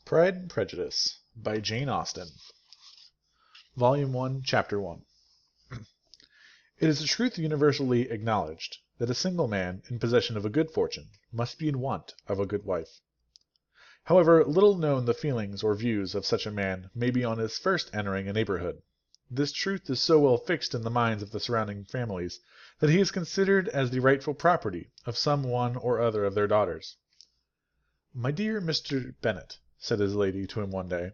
Pride and Prejudice by Jane Austen. Volume 1, Chapter 1. It is a truth universally acknowledged that a single man in possession of a good fortune must be in want of a good wife. However little known the feelings or views of such a man may be on his first entering a neighborhood, this truth is so well fixed in the minds of the surrounding families that he is considered as the rightful property of some one or other of their daughters. "My dear Mr. Bennet," said his lady to him one day,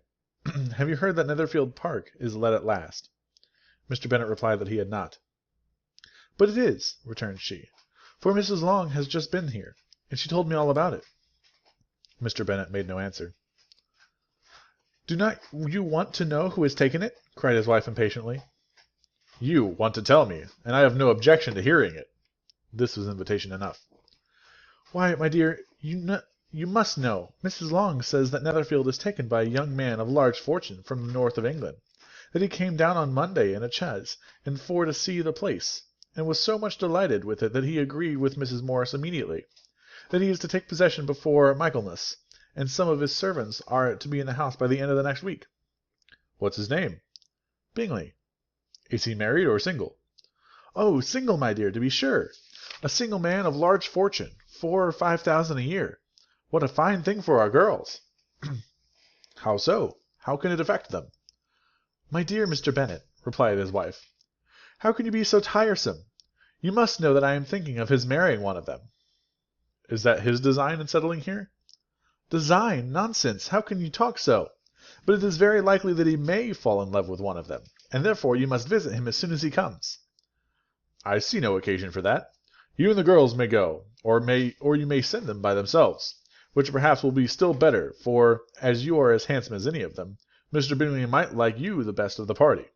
"have you heard that Netherfield Park is let at last?" Mr. Bennet replied that he had not. "But it is," returned she, "for Mrs. Long has just been here, and she told me all about it." Mr. Bennet made no answer. "Do not you want to know who has taken it?" cried his wife impatiently. "You want to tell me, and I have no objection to hearing it." This was invitation enough. "Why, my dear, you must know. Mrs. Long says that Netherfield is taken by a young man of large fortune from the north of England, that he came down on Monday in a chaise and four to see the place, and was so much delighted with it that he agreed with Mrs. Morris immediately, that he is to take possession before Michaelmas, and some of his servants are to be in the house by the end of the next week." "What's his name?" "Bingley." "Is he married or single?" "Oh, single, my dear, to be sure. A single man of large fortune, 4,000 or 5,000 a year. What a fine thing for our girls!" "How so? How can it affect them?" "My dear Mr. Bennet," replied his wife, "how can you be so tiresome? You must know that I am thinking of his marrying one of them." "Is that his design in settling here?" "Design? Nonsense! How can you talk so? But it is very likely that he may fall in love with one of them, and therefore you must visit him as soon as he comes." "I see no occasion for that. You and the girls may go, or you may send them by themselves, which perhaps will be still better, for, as you are as handsome as any of them, Mr. Bingley might like you the best of the party."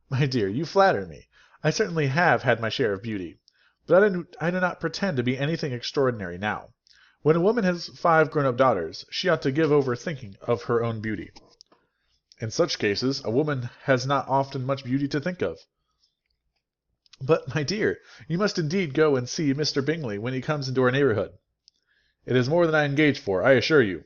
"My dear, you flatter me. I certainly have had my share of beauty, but I do not pretend to be anything extraordinary now. When a woman has 5 grown-up daughters, she ought to give over thinking of her own beauty." "In such cases, a woman has not often much beauty to think of." "But, my dear, you must indeed go and see Mr. Bingley when he comes into our neighbourhood." "It is more than I engaged for, I assure you."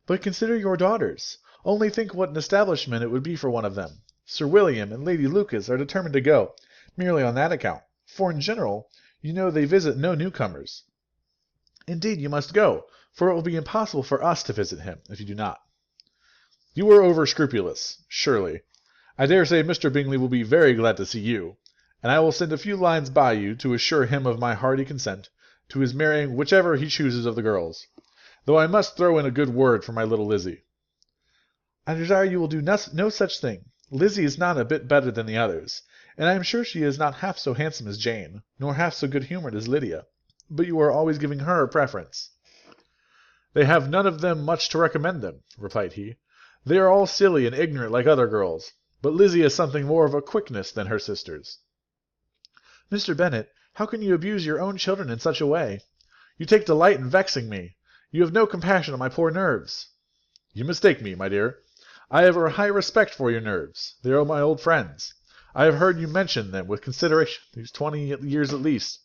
"But consider your daughters. Only think what an establishment it would be for one of them. Sir William and Lady Lucas are determined to go, merely on that account, for in general, you know they visit no newcomers. Indeed, you must go, for it will be impossible for us to visit him, if you do not." "You are over-scrupulous, surely. I dare say Mr. Bingley will be very glad to see you, and I will send a few lines by you to assure him of my hearty consent to his marrying whichever he chooses of the girls, though I must throw in a good word for my little Lizzie." "I desire you will do no such thing. Lizzie is not a bit better than the others, and I am sure she is not half so handsome as Jane, nor half so good-humoured as Lydia, but you are always giving her a preference." "They have none of them much to recommend them," replied he. "They are all silly and ignorant like other girls, but Lizzie has something more of a quickness than her sisters." "Mr. Bennet, how can you abuse your own children in such a way? You take delight in vexing me. You have no compassion on my poor nerves." "You mistake me, my dear. I have a high respect for your nerves. They are my old friends. I have heard you mention them with consideration these 20 years at least."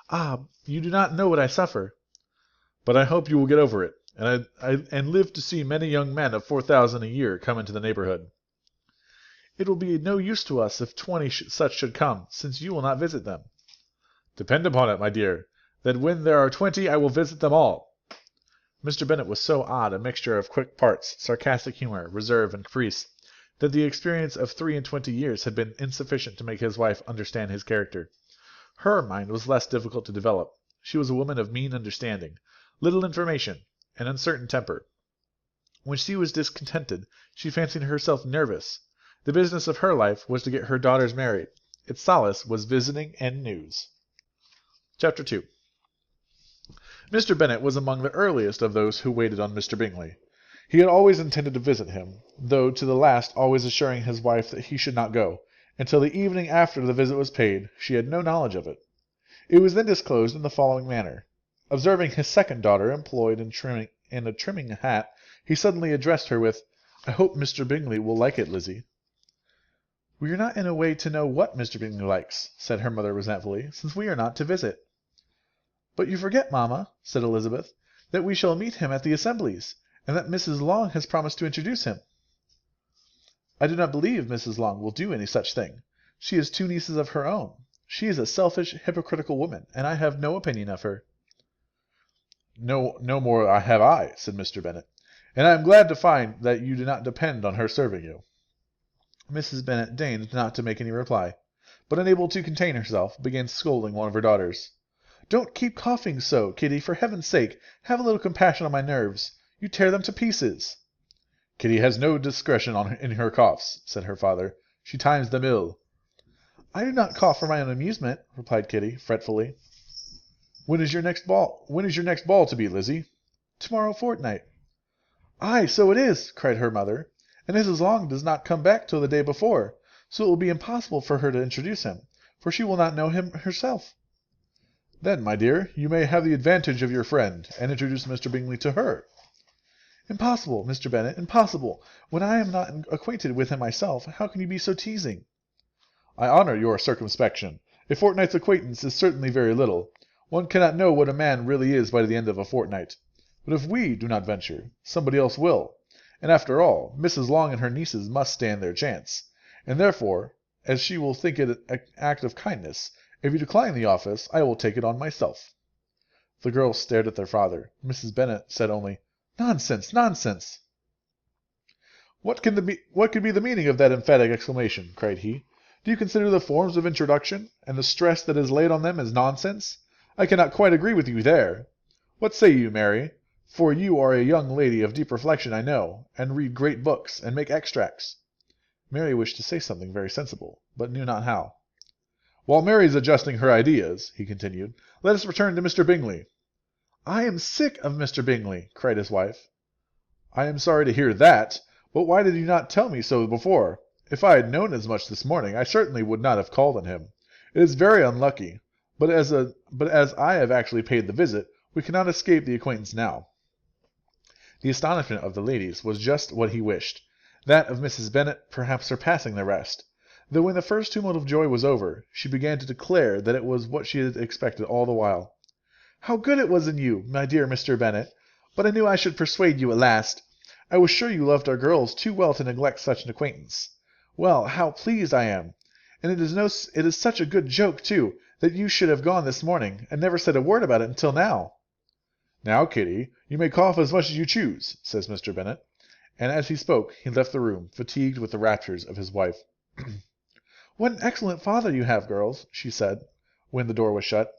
"Ah, you do not know what I suffer." "But I hope you will get over it, and live to see many young men of 4,000 a year come into the neighbourhood." "It will be no use to us if 20 such should come, since you will not visit them." "Depend upon it, my dear, that when there are 20 I will visit them all." Mr. Bennet was so odd a mixture of quick parts, sarcastic humour, reserve, and caprice, that the experience of 23 years had been insufficient to make his wife understand his character. Her mind was less difficult to develop. She was a woman of mean understanding, little information, and uncertain temper. When she was discontented, she fancied herself nervous. The business of her life was to get her daughters married. Its solace was visiting and news. Chapter 2. Mr. Bennet was among the earliest of those who waited on Mr. Bingley. He had always intended to visit him, though to the last always assuring his wife that he should not go, until the evening after the visit was paid. She had no knowledge of it. It was then disclosed in the following manner. Observing his second daughter employed in trimming a hat, he suddenly addressed her with, "I hope Mr. Bingley will like it, Lizzie." "We are not in a way to know what Mr. Bingley likes," said her mother resentfully, "since we are not to visit." "But you forget, mamma," said Elizabeth, "that we shall meet him at the assemblies, and that Mrs. Long has promised to introduce him. I do not believe Mrs. Long will do any such thing. She has 2 nieces of her own. She is a selfish, hypocritical woman, and I have no opinion of her. No more have I, said Mr. Bennet, and I am glad to find that you do not depend on her serving you. Mrs. Bennet deigned not to make any reply, but unable to contain herself, began scolding one of her daughters. Don't keep coughing so, Kitty, for heaven's sake. Have a little compassion on my nerves. You tear them to pieces. Kitty has no discretion in her coughs, said her father. She times them ill. I do not cough for my own amusement, replied Kitty, fretfully. When is your next ball to be, Lizzie? Tomorrow fortnight. Aye, so it is, cried her mother, and Mrs. Long does not come back till the day before, so it will be impossible for her to introduce him, for she will not know him herself. Then, my dear, you may have the advantage of your friend, and introduce Mr. Bingley to her. Impossible, Mr. Bennet, impossible. When I am not acquainted with him myself, how can you be so teasing? I honour your circumspection. A fortnight's acquaintance is certainly very little. One cannot know what a man really is by the end of a fortnight. But if we do not venture, somebody else will. And after all, Mrs. Long and her nieces must stand their chance. And therefore, as she will think it an act of kindness, if you decline the office, I will take it on myself. The girls stared at their father. Mrs. Bennet said only, Nonsense, nonsense! What could be the meaning of that emphatic exclamation? Cried he. Do you consider the forms of introduction, and the stress that is laid on them, as nonsense? I cannot quite agree with you there. What say you, Mary? For you are a young lady of deep reflection, I know, and read great books, and make extracts. Mary wished to say something very sensible, but knew not how. While Mary is adjusting her ideas, he continued, let us return to Mr. Bingley. I am sick of Mr. Bingley, cried his wife. I am sorry to hear that, but why did you not tell me so before? If I had known as much this morning, I certainly would not have called on him. It is very unlucky, but as I have actually paid the visit, we cannot escape the acquaintance now. The astonishment of the ladies was just what he wished, that of Mrs. Bennet perhaps surpassing the rest, though when the first tumult of joy was over, she began to declare that it was what she had expected all the while. How good it was in you, my dear Mr. Bennet! But I knew I should persuade you at last. I was sure you loved our girls too well to neglect such an acquaintance. Well, how pleased I am! And it is such a good joke, too, that you should have gone this morning, and never said a word about it until now. Now, Kitty, you may cough as much as you choose, says Mr. Bennet, and as he spoke he left the room, fatigued with the raptures of his wife. What an excellent father you have, girls, she said, when the door was shut.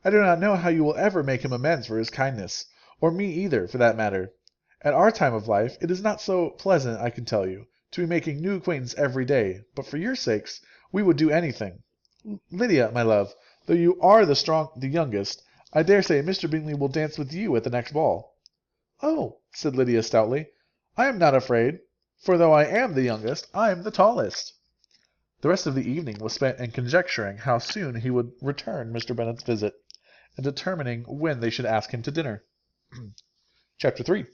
I do not know how you will ever make him amends for his kindness, or me either, for that matter. At our time of life it is not so pleasant, I can tell you, to be making new acquaintance every day, but for your sakes we would do anything. Lydia, my love, though you are the youngest, I dare say Mr. Bingley will dance with you at the next ball. Oh, said Lydia stoutly, I am not afraid, for though I am the youngest, I am the tallest. The rest of the evening was spent in conjecturing how soon he would return Mr. Bennet's visit, and determining when they should ask him to dinner. Chapter 3.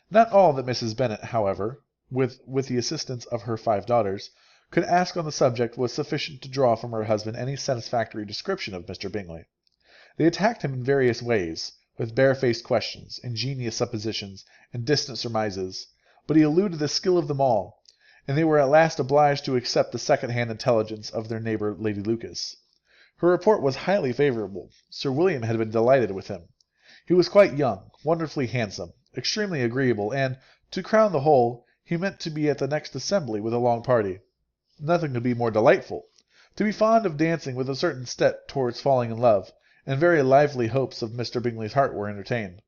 Not all that Mrs. Bennet, however, with the assistance of her 5 daughters, could ask on the subject was sufficient to draw from her husband any satisfactory description of Mr. Bingley. They attacked him in various ways, with barefaced questions, ingenious suppositions, and distant surmises, but he eluded the skill of them all, and they were at last obliged to accept the second-hand intelligence of their neighbour Lady Lucas. Her report was highly favourable. Sir William had been delighted with him. He was quite young, wonderfully handsome, extremely agreeable, and, to crown the whole, he meant to be at the next assembly with a long party. Nothing could be more delightful. To be fond of dancing with a certain step towards falling in love, and very lively hopes of Mr. Bingley's heart were entertained.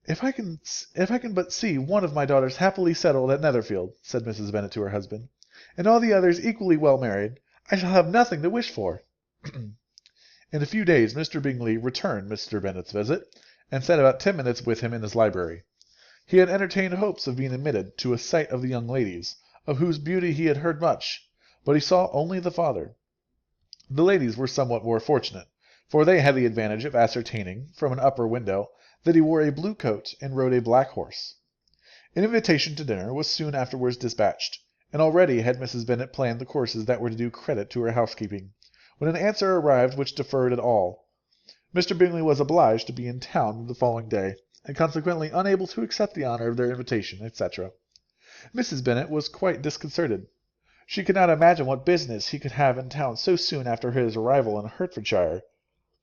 If I can but see one of my daughters happily settled at Netherfield, said Mrs. Bennet to her husband, and all the others equally well married, I shall have nothing to wish for. In a few days Mr. Bingley returned Mr. Bennet's visit, and sat about 10 minutes with him in his library. He had entertained hopes of being admitted to a sight of the young ladies, of whose beauty he had heard much, but he saw only the father. The ladies were somewhat more fortunate, for they had the advantage of ascertaining, from an upper window, that he wore a blue coat and rode a black horse. An invitation to dinner was soon afterwards dispatched, and already had Mrs. Bennet planned the courses that were to do credit to her housekeeping, when an answer arrived which deferred it all. Mr. Bingley was obliged to be in town the following day, and consequently unable to accept the honor of their invitation, etc. Mrs. Bennet was quite disconcerted. She could not imagine what business he could have in town so soon after his arrival in Hertfordshire,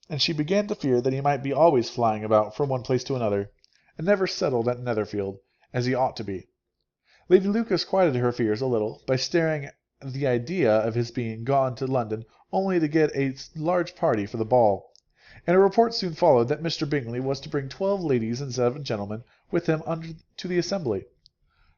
and she began to fear that he might be always flying about from one place to another, and never settled at Netherfield, as he ought to be. Lady Lucas quieted her fears a little by staring at the idea of his being gone to London only to get a large party for the ball, and a report soon followed that Mr. Bingley was to bring 12 ladies and 7 gentlemen with him to the assembly.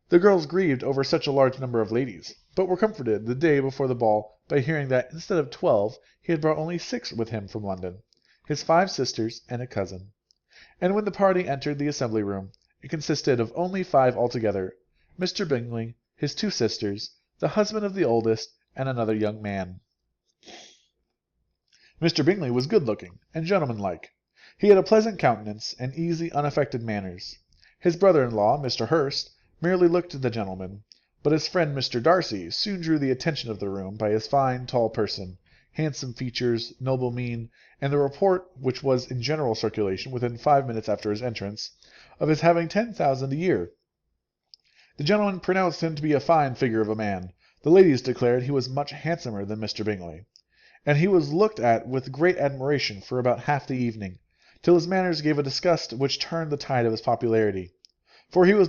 The girls grieved over such a large number of ladies, but were comforted the day before the ball by hearing that instead of 12 he had brought only 6 with him from London, his 5 sisters and a cousin. And when the party entered the assembly room, it consisted of only 5 altogether: Mr. Bingley, his 2 sisters, the husband of the oldest, and another young man. Mr. Bingley was good-looking and gentlemanlike. He had a pleasant countenance and easy, unaffected manners. His brother-in-law, Mr. Hurst, merely looked the gentleman, but his friend Mr. Darcy soon drew the attention of the room by his fine, tall person, handsome features, noble mien, and the report, which was in general circulation within 5 minutes after his entrance, of his having 10,000 a year. The gentlemen pronounced him to be a fine figure of a man. The ladies declared he was much handsomer than Mr. Bingley, and he was looked at with great admiration for about half the evening, till his manners gave a disgust which turned the tide of his popularity. For he was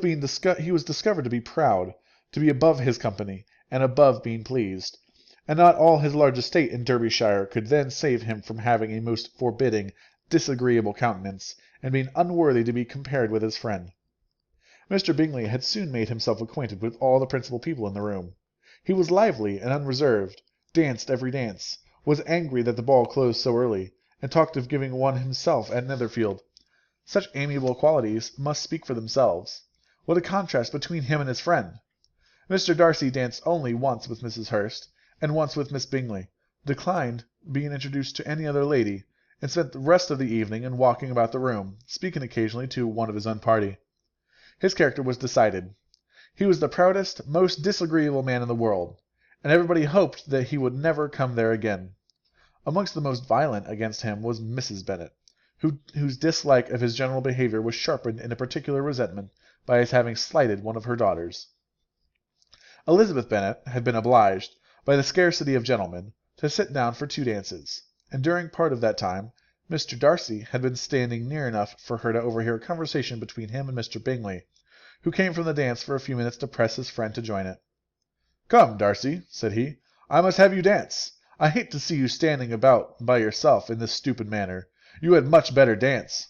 discovered to be proud, to be above his company, and above being pleased, and not all his large estate in Derbyshire could then save him from having a most forbidding, disagreeable countenance, and being unworthy to be compared with his friend. Mr. Bingley had soon made himself acquainted with all the principal people in the room. He was lively and unreserved, danced every dance, was angry that the ball closed so early, and talked of giving one himself at Netherfield. Such amiable qualities must speak for themselves. What a contrast between him and his friend! Mr. Darcy danced only once with Mrs. Hurst, and once with Miss Bingley, declined being introduced to any other lady, and spent the rest of the evening in walking about the room, speaking occasionally to one of his own party. His character was decided. He was the proudest, most disagreeable man in the world, and everybody hoped that he would never come there again. Amongst the most violent against him was Mrs. Bennet, whose dislike of his general behaviour was sharpened into particular resentment by his having slighted one of her daughters. Elizabeth Bennet had been obliged, by the scarcity of gentlemen, to sit down for 2 dances, and during part of that time Mr. Darcy had been standing near enough for her to overhear a conversation between him and Mr. Bingley, who came from the dance for a few minutes to press his friend to join it. "Come, Darcy," said he, "I must have you dance. I hate to see you standing about by yourself in this stupid manner. You had much better dance."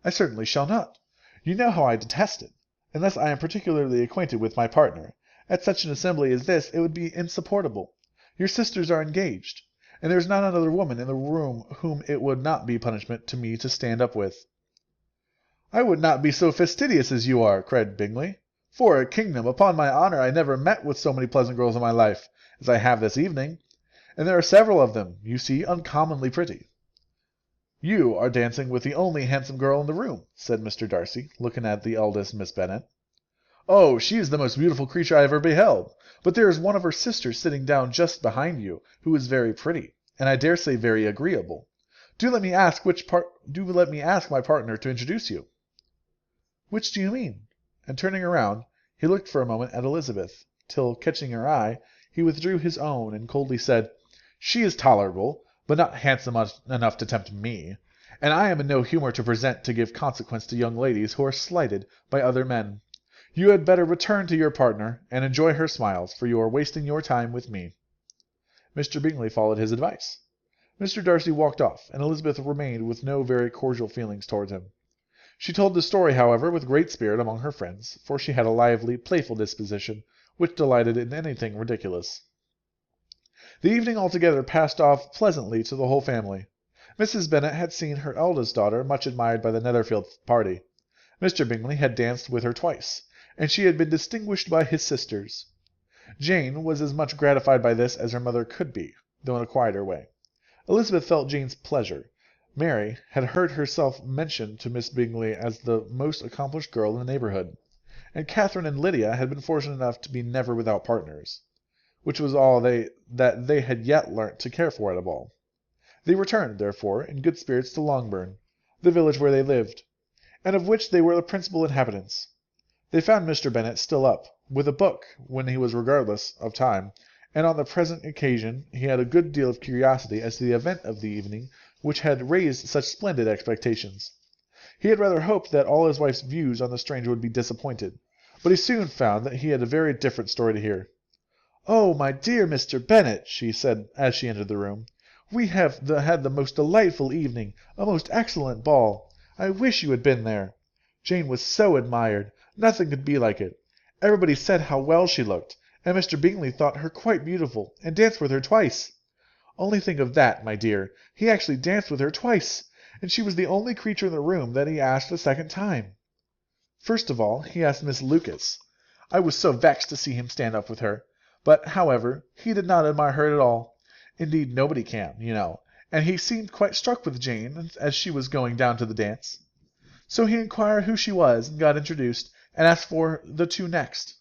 "I certainly shall not. You know how I detest it, unless I am particularly acquainted with my partner. At such an assembly as this it would be insupportable. Your sisters are engaged, and there is not another woman in the room whom it would not be punishment to me to stand up with." "I would not be so fastidious as you are," cried Bingley. "For a kingdom, upon my honour, I never met with so many pleasant girls in my life as I have this evening, and there are several of them, you see, uncommonly pretty." "You are dancing with the only handsome girl in the room," said Mr. Darcy, looking at the eldest Miss Bennet. "Oh, she is the most beautiful creature I ever beheld, but there is one of her sisters sitting down just behind you, who is very pretty, and I dare say very agreeable. Do let me ask my partner to introduce you." "Which do you mean?" And turning round, he looked for a moment at Elizabeth, till, catching her eye, he withdrew his own, and coldly said, "She is tolerable, but not handsome enough to tempt me, and I am in no humour to give consequence to young ladies who are slighted by other men. You had better return to your partner, and enjoy her smiles, for you are wasting your time with me." Mr. Bingley followed his advice. Mr. Darcy walked off, and Elizabeth remained with no very cordial feelings towards him. She told the story, however, with great spirit among her friends, for she had a lively, playful disposition, which delighted in anything ridiculous. The evening altogether passed off pleasantly to the whole family. Mrs. Bennet had seen her eldest daughter much admired by the Netherfield party. Mr. Bingley had danced with her twice, and she had been distinguished by his sisters. Jane was as much gratified by this as her mother could be, though in a quieter way. Elizabeth felt Jane's pleasure. Mary had heard herself mentioned to Miss Bingley as the most accomplished girl in the neighbourhood, and Catherine and Lydia had been fortunate enough to be never without partners, which was all that they had yet learnt to care for at a ball. They returned, therefore, in good spirits to Longbourn, the village where they lived. and of which they were the principal inhabitants. They found Mr. Bennet still up, with a book, when he was regardless of time, and on the present occasion he had a good deal of curiosity as to the event of the evening which had raised such splendid expectations. He had rather hoped that all his wife's views on the stranger would be disappointed, but he soon found that he had a very different story to hear. "Oh, my dear Mr. Bennet," she said as she entered the room, "we have had the most delightful evening, a most excellent ball. I wish you had been there. Jane was so admired. Nothing could be like it. Everybody said how well she looked, and Mr. Bingley thought her quite beautiful, and danced with her twice. Only think of that, my dear. He actually danced with her twice, and she was the only creature in the room that he asked a second time. First of all, he asked Miss Lucas. I was so vexed to see him stand up with her. But, however, he did not admire her at all. Indeed, nobody can, you know, and he seemed quite struck with Jane as she was going down to the dance. So he inquired who she was, and got introduced, and asked for the two next.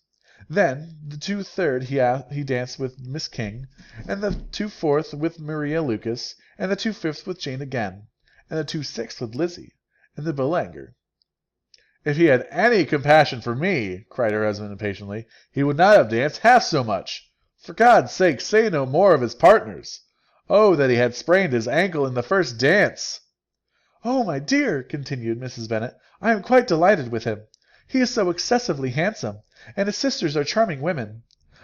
Then, the two third he danced with Miss King, and the two fourth with Maria Lucas, and the two fifth with Jane again, and the two sixth with Lizzie, and the Boulanger. If he had any compassion for me, cried her husband impatiently, he would not have danced half so much. For God's sake, say no more of his partners. Oh, that he had sprained his ankle in the first dance! Oh, my dear, continued Mrs. Bennet, I am quite delighted with him. He is so excessively handsome, and his sisters are charming women.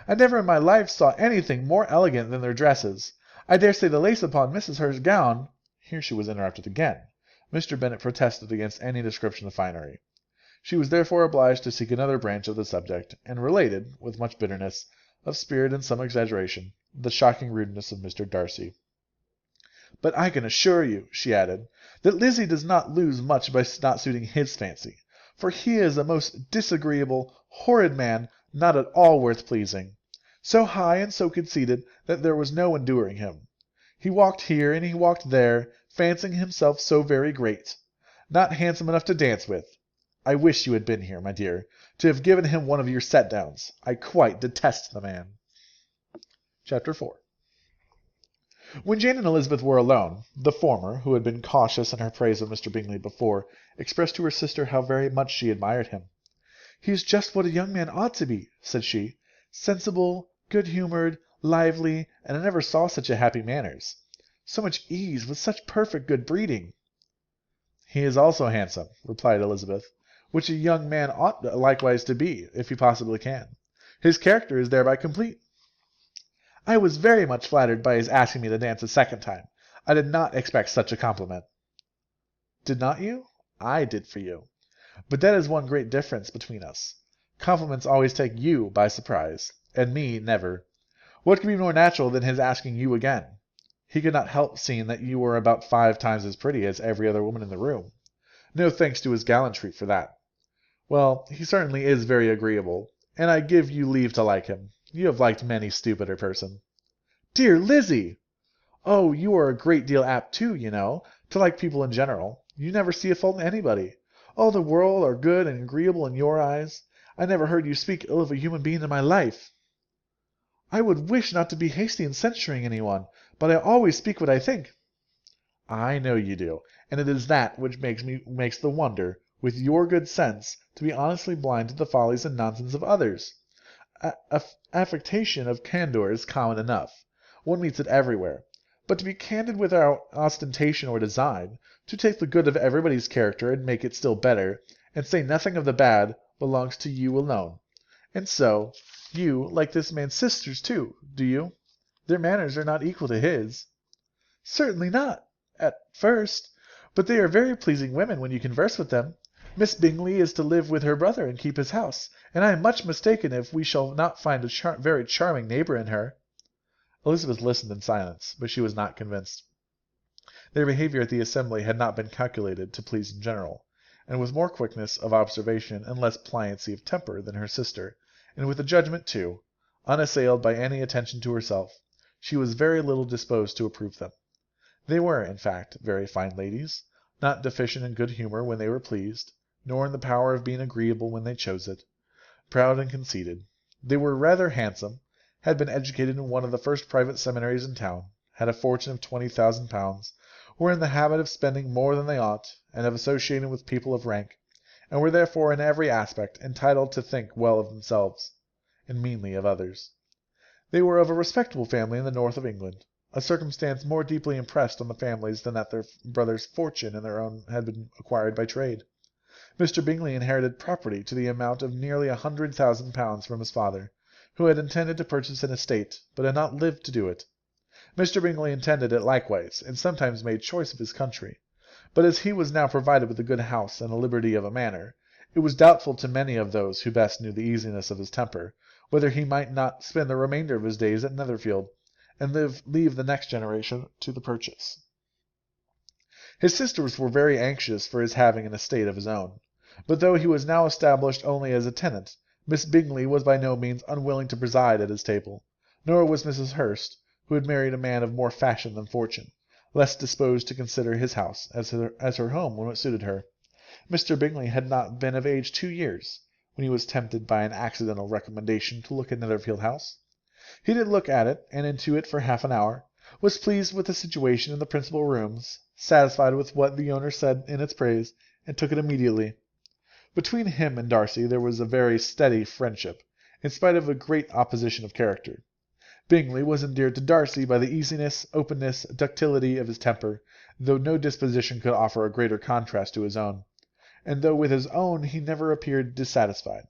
I never in my life saw anything more elegant than their dresses. I dare say the lace upon Mrs. Hurst's gown—" Here she was interrupted again. Mr. Bennet protested against any description of finery. She was therefore obliged to seek another branch of the subject, and related, with much bitterness of spirit and some exaggeration, the shocking rudeness of Mr. Darcy. "But I can assure you," she added, "that Lizzie does not lose much by not suiting his fancy, for he is a most disagreeable, horrid man, not at all worth pleasing. So high and so conceited that there was no enduring him. He walked here and he walked there, fancying himself so very great. Not handsome enough to dance with. I wish you had been here, my dear, to have given him one of your set-downs. I quite detest the man." Chapter 4. When Jane and Elizabeth were alone, the former, who had been cautious in her praise of Mr. Bingley before, expressed to her sister how very much she admired him. "He is just what a young man ought to be," said she, "sensible, good-humoured, lively, and I never saw such happy manners. So much ease, with such perfect good breeding." "He is also handsome," replied Elizabeth, "which a young man ought likewise to be, if he possibly can. His character is thereby complete." "I was very much flattered by his asking me to dance a second time. I did not expect such a compliment." "Did not you? I did for you. But that is one great difference between us. Compliments always take you by surprise, and me never. What could be more natural than his asking you again? He could not help seeing that you were about 5 times as pretty as every other woman in the room. No thanks to his gallantry for that. Well, he certainly is very agreeable, and I give you leave to like him. You have liked many stupider person." "Dear Lizzie!" "Oh, you are a great deal apt too, you know, to like people in general. You never see a fault in anybody. All the world are good and agreeable in your eyes. I never heard you speak ill of a human being in my life." "I would wish not to be hasty in censuring anyone, but I always speak what I think." "I know you do, and it is that which makes the wonder, with your good sense, to be honestly blind to the follies and nonsense of others. Affectation of candour is common enough. One meets it everywhere. But to be candid without ostentation or design, to take the good of everybody's character and make it still better, and say nothing of the bad, belongs to you alone. And so, you like this man's sisters too, do you? Their manners are not equal to his." "Certainly not, at first. But they are very pleasing women when you converse with them. Miss Bingley is to live with her brother and keep his house, and I am much mistaken if we shall not find a very charming neighbour in her." Elizabeth listened in silence, but she was not convinced. Their behaviour at the assembly had not been calculated to please in general, and with more quickness of observation and less pliancy of temper than her sister, and with a judgment, too, unassailed by any attention to herself, she was very little disposed to approve them. They were, in fact, very fine ladies, not deficient in good humour when they were pleased, nor in the power of being agreeable when they chose it, proud and conceited. They were rather handsome, had been educated in one of the first private seminaries in town, had a fortune of £20,000, were in the habit of spending more than they ought, and of associating with people of rank, and were therefore in every aspect entitled to think well of themselves, and meanly of others. They were of a respectable family in the north of England, a circumstance more deeply impressed on the families than that their brother's fortune and their own had been acquired by trade. Mr. Bingley inherited property to the amount of nearly £100,000 from his father, who had intended to purchase an estate, but had not lived to do it. Mr. Bingley intended it likewise, and sometimes made choice of his country. But as he was now provided with a good house and a liberty of a manor, it was doubtful to many of those who best knew the easiness of his temper, whether he might not spend the remainder of his days at Netherfield, and leave the next generation to the purchase. His sisters were very anxious for his having an estate of his own, but though he was now established only as a tenant, Miss Bingley was by no means unwilling to preside at his table, nor was Mrs. Hurst, who had married a man of more fashion than fortune, less disposed to consider his house as her home when it suited her. Mr. Bingley had not been of age 2 years, when he was tempted by an accidental recommendation to look at Netherfield House. He did look at it, and into it for half an hour, was pleased with the situation in the principal rooms, satisfied with what the owner said in its praise, and took it immediately. Between him and Darcy there was a very steady friendship, in spite of a great opposition of character. Bingley was endeared to Darcy by the easiness, openness, ductility of his temper, though no disposition could offer a greater contrast to his own, and though with his own he never appeared dissatisfied.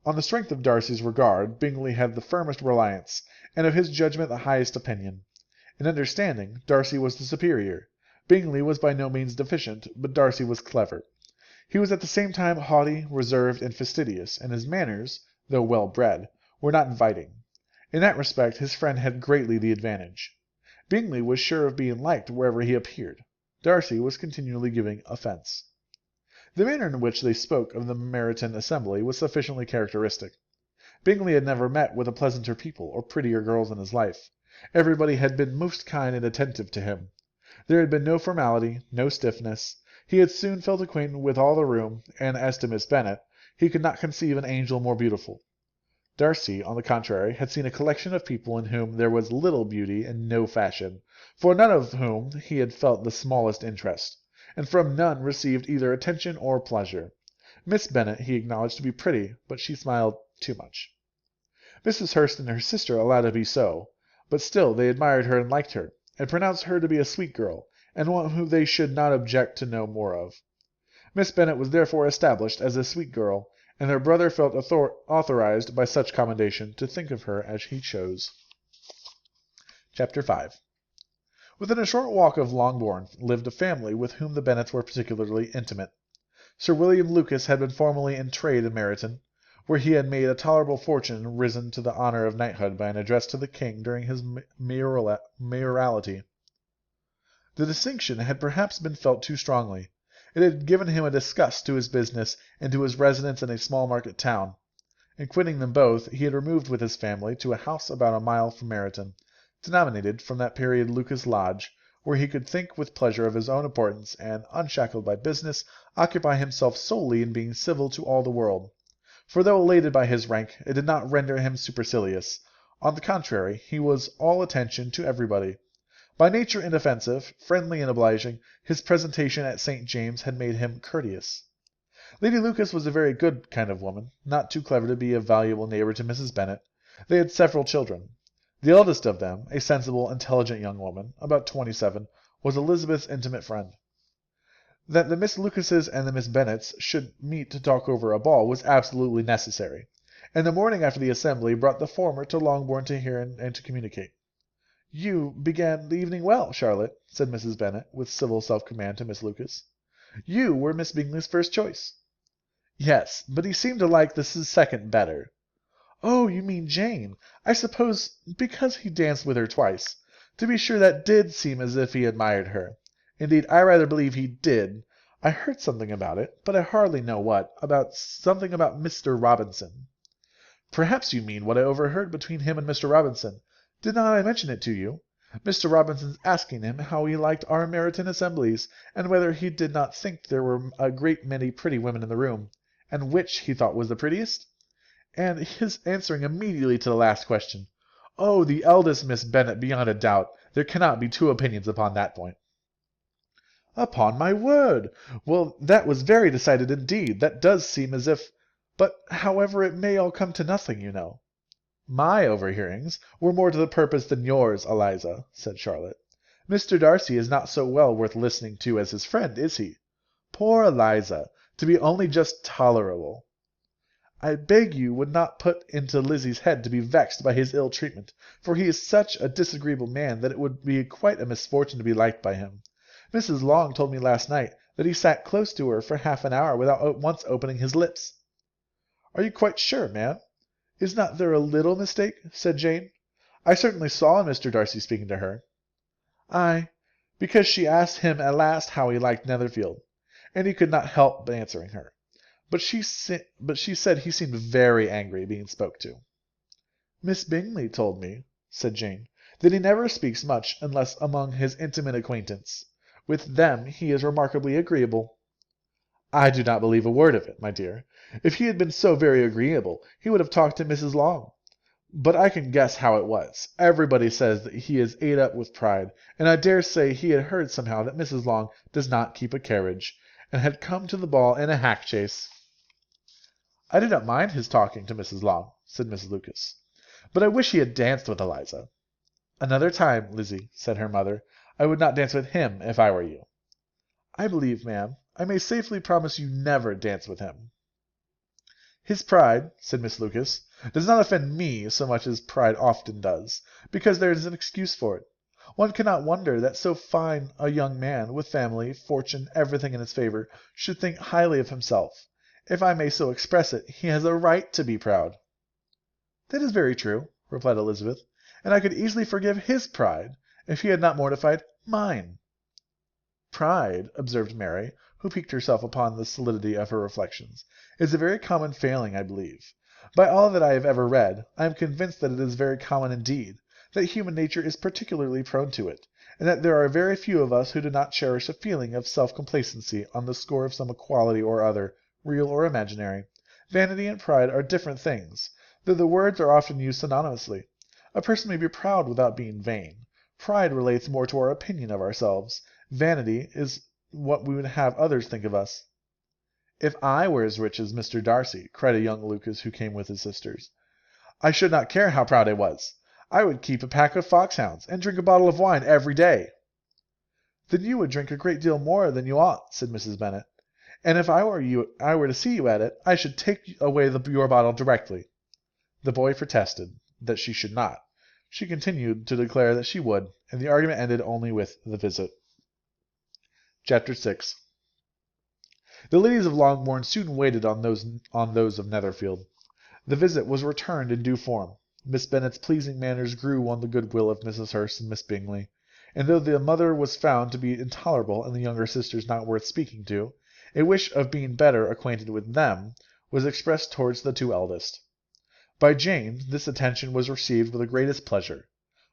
On the strength of Darcy's regard, Bingley had the firmest reliance, and of his judgment the highest opinion. In understanding, Darcy was the superior. Bingley was by no means deficient, but Darcy was clever. He was at the same time haughty, reserved, and fastidious, and his manners, though well bred, were not inviting. In that respect his friend had greatly the advantage. Bingley was sure of being liked wherever he appeared. Darcy was continually giving offence. The manner in which they spoke of the Meryton assembly was sufficiently characteristic. Bingley had never met with a pleasanter people or prettier girls in his life. Everybody had been most kind and attentive to him. There had been no formality, no stiffness. He had soon felt acquainted with all the room, and as to Miss Bennet, he could not conceive an angel more beautiful. Darcy, on the contrary, had seen a collection of people in whom there was little beauty and no fashion, for none of whom he had felt the smallest interest, and from none received either attention or pleasure. Miss Bennet he acknowledged to be pretty, but she smiled too much. Mrs. Hurst and her sister allowed her to be so, but still they admired her and liked her, and pronounced her to be a sweet girl, and one whom they should not object to know more of. Miss Bennet was therefore established as a sweet girl, and her brother felt authorized by such commendation to think of her as he chose. Chapter 5. Within a short walk of Longbourn lived a family with whom the Bennets were particularly intimate. Sir William Lucas had been formerly in trade in Meryton, where he had made a tolerable fortune and risen to the honour of knighthood by an address to the king during his mayoralty. The distinction had perhaps been felt too strongly. It had given him a disgust to his business and to his residence in a small market town. In quitting them both, he had removed with his family to a house about a mile from Meryton, denominated from that period Lucas Lodge, where he could think with pleasure of his own importance, and, unshackled by business, occupy himself solely in being civil to all the world. For though elated by his rank, it did not render him supercilious. On the contrary, he was all attention to everybody. By nature inoffensive, friendly and obliging, his presentation at St. James had made him courteous. Lady Lucas was a very good kind of woman, not too clever to be a valuable neighbour to Mrs. Bennet. They had several children. The eldest of them, a sensible, intelligent young woman, about 27, was Elizabeth's intimate friend. That the Miss Lucases and the Miss Bennets should meet to talk over a ball was absolutely necessary, and the morning after the assembly brought the former to Longbourn to hear and to communicate. "You began the evening well, Charlotte," said Mrs. Bennet, with civil self-command to Miss Lucas. "You were Miss Bingley's first choice." "Yes, but he seemed to like the second better." "Oh, you mean Jane. I suppose because he danced with her twice. To be sure, that did seem as if he admired her. Indeed, I rather believe he did. I heard something about it, but I hardly know what. Something about Mr. Robinson." "Perhaps you mean what I overheard between him and Mr. Robinson. Did not I mention it to you? Mr. Robinson's asking him how he liked our Meryton assemblies, and whether he did not think there were a great many pretty women in the room, and which he thought was the prettiest? And his answering immediately to the last question, 'Oh, the eldest Miss Bennet, beyond a doubt. There cannot be two opinions upon that point.'" Upon my word! Well, that was very decided indeed. That does seem as if... But, however, it may all come to nothing, you know. My overhearings were more to the purpose than yours, Eliza, said Charlotte. Mr. Darcy is not so well worth listening to as his friend, is he? Poor Eliza, to be only just tolerable. I beg you would not put into Lizzie's head to be vexed by his ill treatment, for he is such a disagreeable man that it would be quite a misfortune to be liked by him. Mrs. Long told me last night that he sat close to her for half an hour without once opening his lips. Are you quite sure, ma'am? Is not there a little mistake? Said Jane. I certainly saw Mr. Darcy speaking to her. Aye, because she asked him at last how he liked Netherfield, and he could not help answering her. But she said he seemed very angry being spoke to. Miss Bingley told me, said Jane, that he never speaks much unless among his intimate acquaintance. With them he is remarkably agreeable. I do not believe a word of it, my dear. If he had been so very agreeable, he would have talked to Mrs. Long. But I can guess how it was. Everybody says that he is ate up with pride, and I dare say he had heard somehow that Mrs. Long does not keep a carriage, and had come to the ball in a hack-chaise. I do not mind his talking to Mrs. Long, said Mrs. Lucas, but I wish he had danced with Eliza. Another time, Lizzie, said her mother, I would not dance with him if I were you. I believe, ma'am, I may safely promise you never dance with him. His pride, said Miss Lucas, does not offend me so much as pride often does, because there is an excuse for it. One cannot wonder that so fine a young man, with family, fortune, everything in his favour, should think highly of himself. If I may so express it, he has a right to be proud. That is very true, replied Elizabeth, and I could easily forgive his pride, if he had not mortified mine. Pride, observed Mary, who piqued herself upon the solidity of her reflections, is a very common failing, I believe. By all that I have ever read, I am convinced that it is very common indeed, that human nature is particularly prone to it, and that there are very few of us who do not cherish a feeling of self-complacency on the score of some quality or other, real or imaginary. Vanity and pride are different things, though the words are often used synonymously. A person may be proud without being vain. Pride relates more to our opinion of ourselves. Vanity is what we would have others think of us. If I were as rich as Mr. Darcy, cried a young Lucas who came with his sisters, I should not care how proud I was. I would keep a pack of foxhounds, and drink a bottle of wine every day. Then you would drink a great deal more than you ought, said Mrs. Bennet. And if I were to see you at it, I should take away your bottle directly. The boy protested that she should not. She continued to declare that she would, and the argument ended only with the visit. Chapter 6. The ladies of Longbourn soon waited on those of Netherfield. The visit was returned in due form. Miss Bennet's pleasing manners grew on the goodwill of Mrs. Hurst and Miss Bingley, and though the mother was found to be intolerable and the younger sisters not worth speaking to, a wish of being better acquainted with them was expressed towards the two eldest. By Jane this attention was received with the greatest pleasure,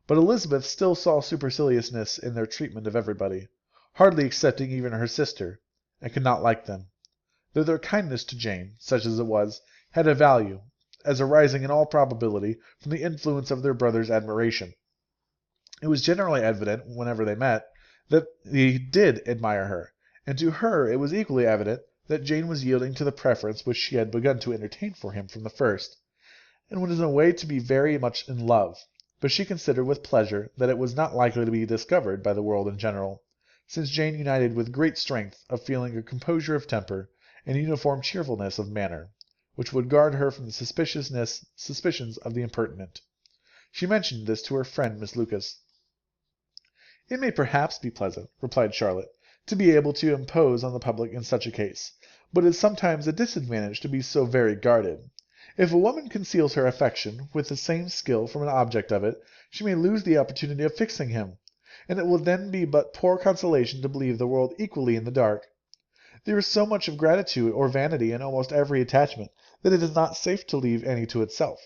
but Elizabeth still saw superciliousness in their treatment of everybody, hardly excepting even her sister, and could not like them, though their kindness to Jane, such as it was, had a value, as arising in all probability from the influence of their brother's admiration. It was generally evident, whenever they met, that they did admire her, and to her it was equally evident that Jane was yielding to the preference which she had begun to entertain for him from the first, and was in a way to be very much in love, but she considered with pleasure that it was not likely to be discovered by the world in general, since Jane united with great strength of feeling a composure of temper and uniform cheerfulness of manner, which would guard her from the suspicions of the impertinent. She mentioned this to her friend Miss Lucas. It may perhaps be pleasant, replied Charlotte, to be able to impose on the public in such a case, but it is sometimes a disadvantage to be so very guarded. If a woman conceals her affection with the same skill from an object of it, she may lose the opportunity of fixing him, and it will then be but poor consolation to believe the world equally in the dark. There is so much of gratitude or vanity in almost every attachment that it is not safe to leave any to itself.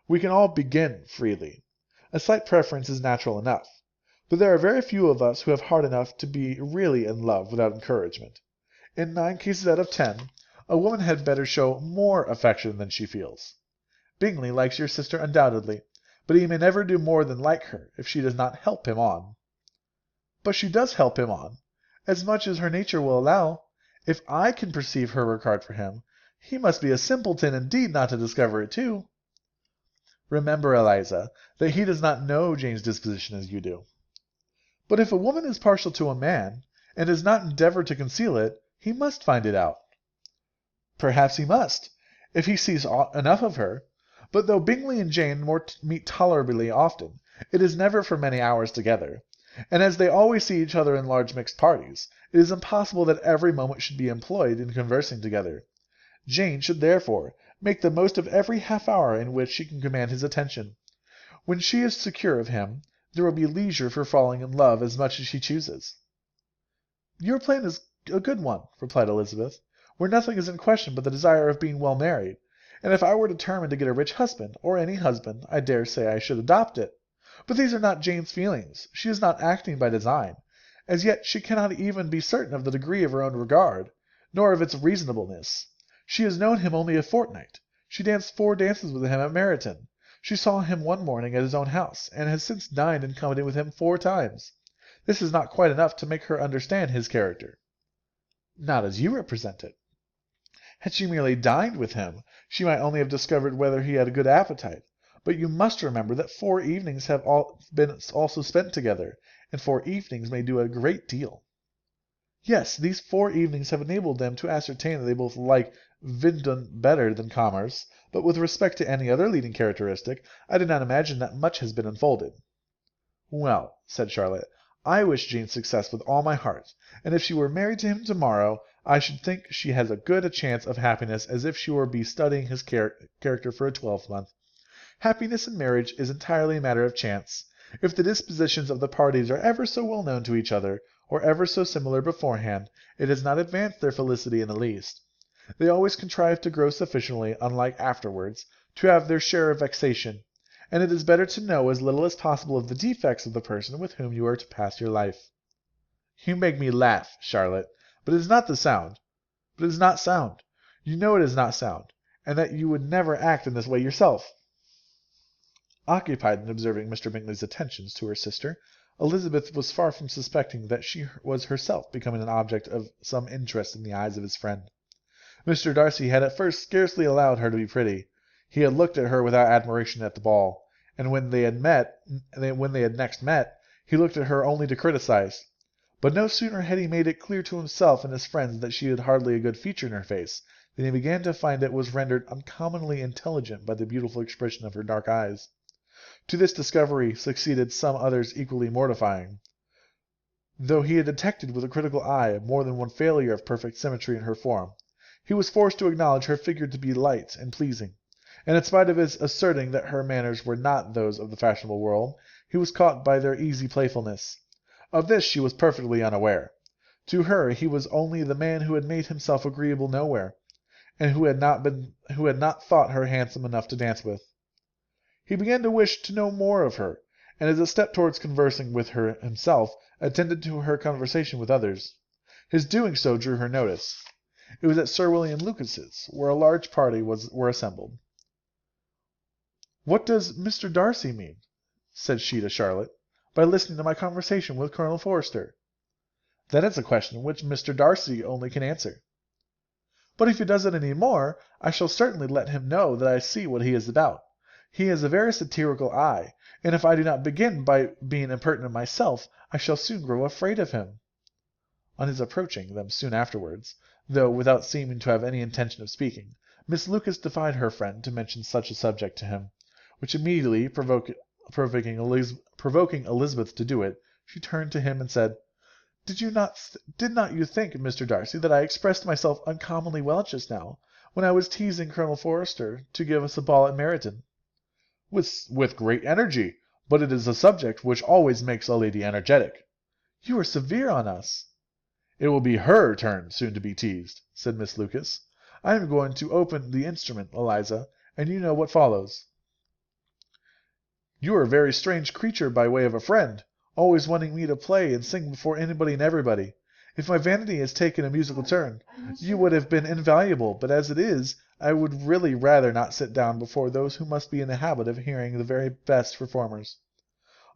We can all begin freely. A slight preference is natural enough, but there are very few of us who have heart enough to be really in love without encouragement. In 9 cases out of 10, a woman had better show more affection than she feels. Bingley likes your sister undoubtedly, but he may never do more than like her if she does not help him on. But she does help him on, as much as her nature will allow. If I can perceive her regard for him, he must be a simpleton indeed not to discover it too. Remember, Eliza, that he does not know Jane's disposition as you do. But if a woman is partial to a man, and does not endeavor to conceal it, he must find it out. Perhaps he must, if he sees enough of her. But though Bingley and Jane meet tolerably often, it is never for many hours together, and as they always see each other in large mixed parties, it is impossible that every moment should be employed in conversing together. Jane should therefore make the most of every half-hour in which she can command his attention. When she is secure of him, there will be leisure for falling in love as much as she chooses. Your plan is a good one, replied Elizabeth, where nothing is in question but the desire of being well married, and if I were determined to get a rich husband, or any husband, I dare say I should adopt it. But these are not Jane's feelings. She is not acting by design. As yet she cannot even be certain of the degree of her own regard, nor of its reasonableness. She has known him only a fortnight. She danced 4 dances with him at Meryton. She saw him one morning at his own house, and has since dined in company with him 4 times. This is not quite enough to make her understand his character. Not as you represent it. Had she merely dined with him, she might only have discovered whether he had a good appetite. But you must remember that 4 evenings have been also spent together, and 4 evenings may do a great deal. Yes, these 4 evenings have enabled them to ascertain that they both like Vinton better than commerce, but with respect to any other leading characteristic, I do not imagine that much has been unfolded. Well, said Charlotte, I wish Jane success with all my heart, and if she were married to him tomorrow, I should think she has as good a chance of happiness as if she were be studying his character for a 12-month. Happiness in marriage is entirely a matter of chance. If the dispositions of the parties are ever so well known to each other, or ever so similar beforehand, it does not advance their felicity in the least. They always contrive to grow sufficiently unlike afterwards, to have their share of vexation, and it is better to know as little as possible of the defects of the person with whom you are to pass your life. You make me laugh, Charlotte, but it is not sound. You know it is not sound, and that you would never act in this way yourself. Occupied in observing Mr. Bingley's attentions to her sister, Elizabeth was far from suspecting that she was herself becoming an object of some interest in the eyes of his friend. Mr. Darcy had at first scarcely allowed her to be pretty. He had looked at her without admiration at the ball, and when they had next met, he looked at her only to criticize. But no sooner had he made it clear to himself and his friends that she had hardly a good feature in her face, than he began to find it was rendered uncommonly intelligent by the beautiful expression of her dark eyes. To this discovery succeeded some others equally mortifying. Though he had detected with a critical eye more than one failure of perfect symmetry in her form, he was forced to acknowledge her figure to be light and pleasing, and in spite of his asserting that her manners were not those of the fashionable world, he was caught by their easy playfulness. Of this she was perfectly unaware. To her he was only the man who had made himself agreeable nowhere, and who had not thought her handsome enough to dance with. He began to wish to know more of her, and as a step towards conversing with her himself, attended to her conversation with others. His doing so drew her notice. It was at Sir William Lucas's, where a large party were assembled. "What does Mr. Darcy mean," said she to Charlotte, "by listening to my conversation with Colonel Forster?" "That is a question which Mr. Darcy only can answer." "But if he does it any more, I shall certainly let him know that I see what he is about. He has a very satirical eye, and if I do not begin by being impertinent myself, I shall soon grow afraid of him." On his approaching them soon afterwards, though without seeming to have any intention of speaking, Miss Lucas defied her friend to mention such a subject to him, which immediately provoking Elizabeth to do it, she turned to him and said, Did not you think, Mr. Darcy, that I expressed myself uncommonly well just now, when I was teasing Colonel Forster to give us a ball at Meryton?" With great energy, but it is a subject which always makes a lady energetic." "You are severe on us." "It will be her turn soon to be teased," said Miss Lucas. "I am going to open the instrument, Eliza, and you know what follows." "You are a very strange creature by way of a friend, always wanting me to play and sing before anybody and everybody. If my vanity has taken a musical turn, you would have been invaluable, but as it is, I would really rather not sit down before those who must be in the habit of hearing the very best performers."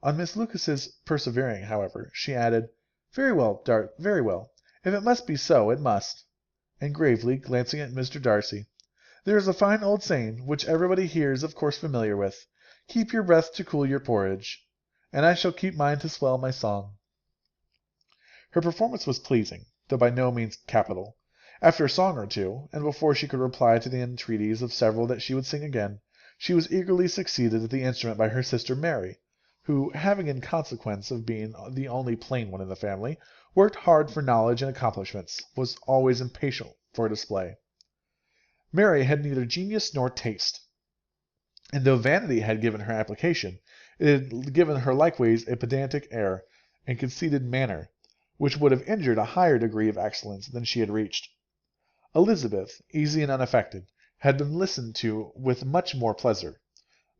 On Miss Lucas's persevering, however, she added, Very well, very well. If it must be so, it must. And gravely, glancing at Mr. Darcy, there is a fine old saying, which everybody here is of course familiar with, keep your breath to cool your porridge. And I shall keep mine to swell my song. Her performance was pleasing, though by no means capital. After a song or two, and before she could reply to the entreaties of several that she would sing again, she was eagerly succeeded at the instrument by her sister Mary, who, having in consequence of being the only plain one in the family, worked hard for knowledge and accomplishments, was always impatient for display. Mary had neither genius nor taste, and though vanity had given her application, it had given her likewise a pedantic air and conceited manner, which would have injured a higher degree of excellence than she had reached. Elizabeth, easy and unaffected, had been listened to with much more pleasure,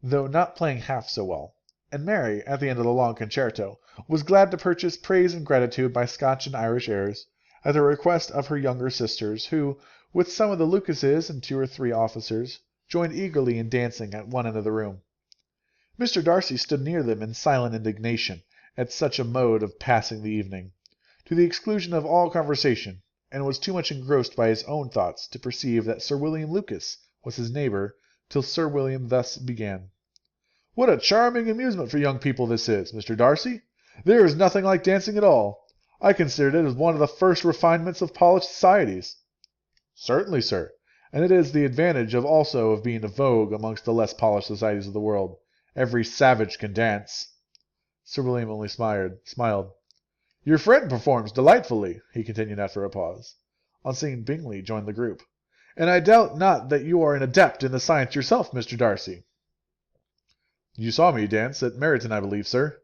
though not playing half so well, and Mary, at the end of the long concerto, was glad to purchase praise and gratitude by Scotch and Irish airs, at the request of her younger sisters, who, with some of the Lucases and 2 or 3 officers, joined eagerly in dancing at one end of the room. Mr. Darcy stood near them in silent indignation at such a mode of passing the evening, to the exclusion of all conversation, and was too much engrossed by his own thoughts to perceive that Sir William Lucas was his neighbour, till Sir William thus began. "What a charming amusement for young people this is, Mr. Darcy! There is nothing like dancing at all. I considered it as one of the first refinements of polished societies." "Certainly, sir, and it is the advantage also of being a vogue amongst the less polished societies of the world. Every savage can dance." Sir William only smiled. "Your friend performs delightfully," he continued after a pause, on seeing Bingley join the group, "and I doubt not that you are an adept in the science yourself, Mr. Darcy." "You saw me dance at Meryton, I believe, sir?"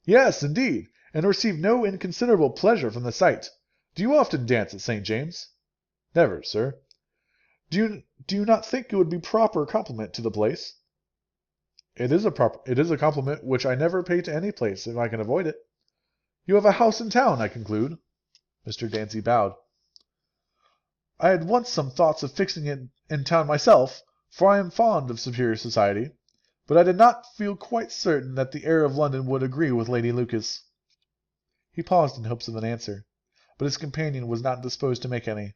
"Yes, indeed, and received no inconsiderable pleasure from the sight. Do you often dance at St. James?" "Never, sir." Do you not think it would be proper compliment to the place?" It is a compliment which I never pay to any place, if I can avoid it." "You have a house in town, I conclude?" Mr. Darcy bowed. "I had once some thoughts of fixing it in town myself, for I am fond of superior society, but I did not feel quite certain that the air of London would agree with Lady Lucas." He paused in hopes of an answer, but his companion was not disposed to make any,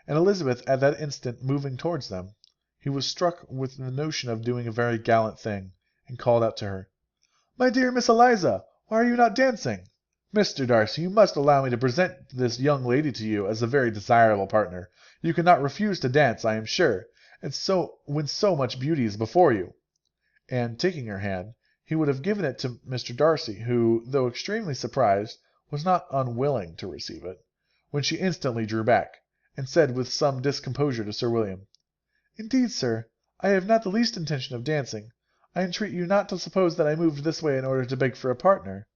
and Elizabeth at that instant moving towards them, he was struck with the notion of doing a very gallant thing, and called out to her, "My dear Miss Eliza, why are you not dancing? Mr. Darcy, you must allow me to present this young lady to you as a very desirable partner. You cannot refuse to dance, I am sure, and when so much beauty is before you." And, taking her hand, he would have given it to Mr. Darcy, who, though extremely surprised, was not unwilling to receive it, when she instantly drew back, and said with some discomposure to Sir William, "Indeed, sir, I have not the least intention of dancing. I entreat you not to suppose that I moved this way in order to beg for a partner."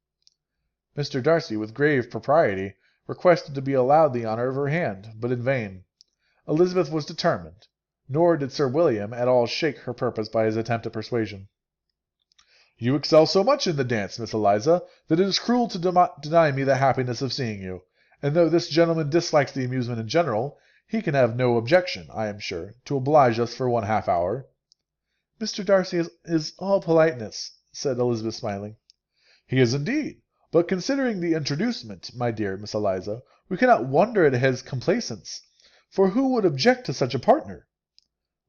Mr. Darcy, with grave propriety, requested to be allowed the honour of her hand, but in vain. Elizabeth was determined, nor did Sir William at all shake her purpose by his attempt at persuasion. "You excel so much in the dance, Miss Eliza, that it is cruel to deny me the happiness of seeing you, and though this gentleman dislikes the amusement in general, he can have no objection, I am sure, to oblige us for 1/2 hour." "Mr. Darcy is all politeness," said Elizabeth, smiling. "He is indeed, but considering the introducement, my dear Miss Eliza, we cannot wonder at his complaisance, for who would object to such a partner?"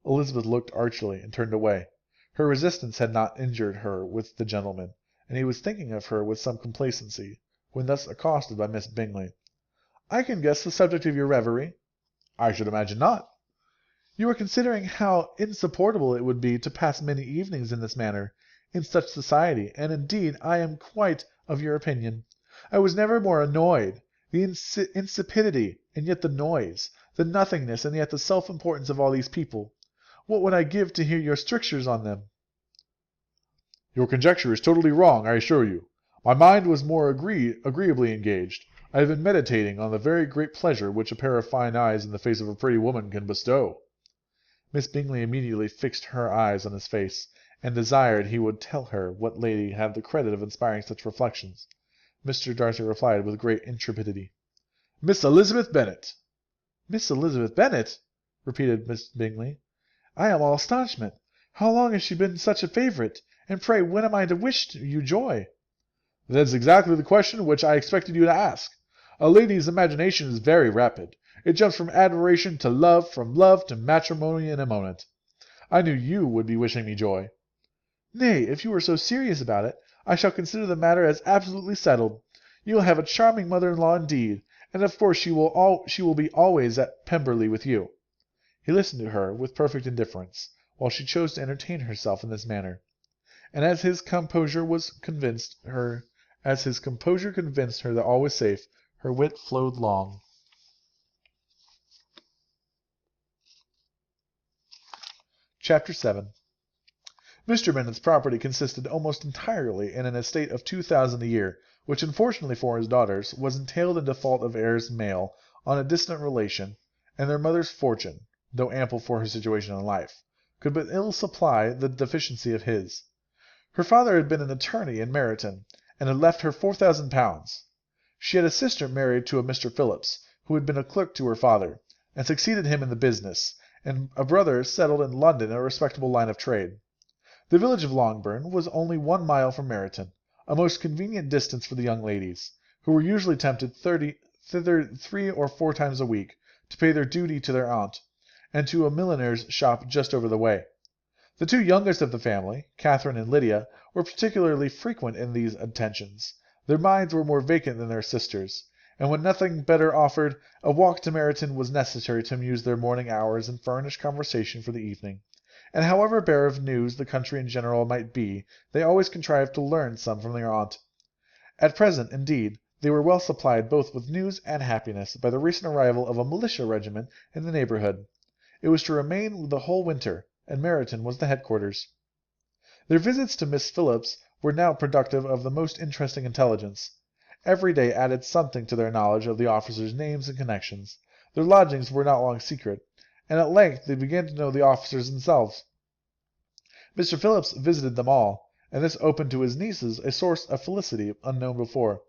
Elizabeth looked archly, and turned away. Her resistance had not injured her with the gentleman, and he was thinking of her with some complacency, when thus accosted by Miss Bingley. "I can guess the subject of your reverie." "I should imagine not." "You are considering how insupportable it would be to pass many evenings in this manner, in such society, and indeed I am quite of your opinion. I was never more annoyed. The insipidity, and yet the noise, the nothingness, and yet the self-importance of all these people. What would I give to hear your strictures on them?" "Your conjecture is totally wrong, I assure you. My mind was more agreeably engaged. I have been meditating on the very great pleasure which a pair of fine eyes in the face of a pretty woman can bestow." Miss Bingley immediately fixed her eyes on his face, and desired he would tell her what lady had the credit of inspiring such reflections. Mr. Darcy replied with great intrepidity, "Miss Elizabeth Bennet." "Miss Elizabeth Bennet!" repeated Miss Bingley. "I am all astonishment. How long has she been such a favourite? And pray when am I to wish you joy?" "That is exactly the question which I expected you to ask. A lady's imagination is very rapid. It jumps from admiration to love, from love to matrimony in a moment. I knew you would be wishing me joy." "Nay, if you are so serious about it, I shall consider the matter as absolutely settled. You will have a charming mother-in-law indeed, and of course she will be always at Pemberley with you." He listened to her with perfect indifference, while she chose to entertain herself in this manner. And as his composure convinced her that all was safe, her wit flowed long. Chapter 7. Mr. Bennet's property consisted almost entirely in an estate of 2,000 a year, which, unfortunately for his daughters, was entailed in default of heirs male on a distant relation, and their mother's fortune, though ample for her situation in life, could but ill supply the deficiency of his. Her father had been an attorney in Meryton, and had left her £4,000. She had a sister married to a Mr. Phillips, who had been a clerk to her father, and succeeded him in the business, and a brother settled in London in a respectable line of trade. The village of Longbourn was only 1 mile from Meryton, a most convenient distance for the young ladies, who were usually tempted thither 3 or 4 times a week, to pay their duty to their aunt, and to a milliner's shop just over the way. The 2 youngest of the family, Catherine and Lydia, were particularly frequent in these attentions. Their minds were more vacant than their sisters', and when nothing better offered, a walk to Meryton was necessary to amuse their morning hours and furnish conversation for the evening. And however bare of news the country in general might be, they always contrived to learn some from their aunt. At present, indeed, they were well supplied both with news and happiness by the recent arrival of a militia regiment in the neighbourhood. It was to remain the whole winter, and Meryton was the headquarters. Their visits to Miss Phillips were now productive of the most interesting intelligence. Every day added something to their knowledge of the officers' names and connections. Their lodgings were not long secret, and at length they began to know the officers themselves. Mr. Phillips visited them all, and this opened to his nieces a source of felicity unknown before.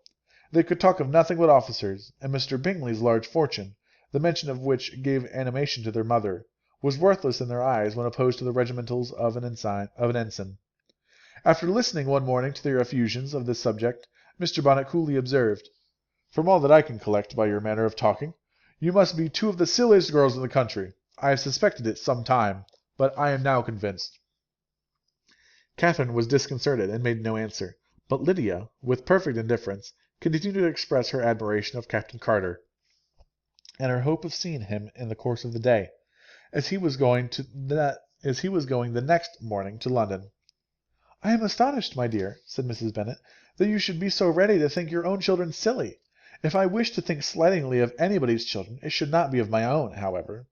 They could talk of nothing but officers, and Mr. Bingley's large fortune, the mention of which gave animation to their mother, was worthless in their eyes when opposed to the regimentals of an ensign. After listening one morning to their effusions of this subject, Mr. Bonnet coolly observed, "From all that I can collect by your manner of talking, you must be 2 of the silliest girls in the country. I have suspected it some time, but I am now convinced." Catherine was disconcerted and made no answer, but Lydia, with perfect indifference, continued to express her admiration of Captain Carter, and her hope of seeing him in the course of the day, as he was going the next morning to London. "I am astonished, my dear," said Mrs. Bennet, "that you should be so ready to think your own children silly. If I wish to think slightingly of anybody's children, it should not be of my own, however."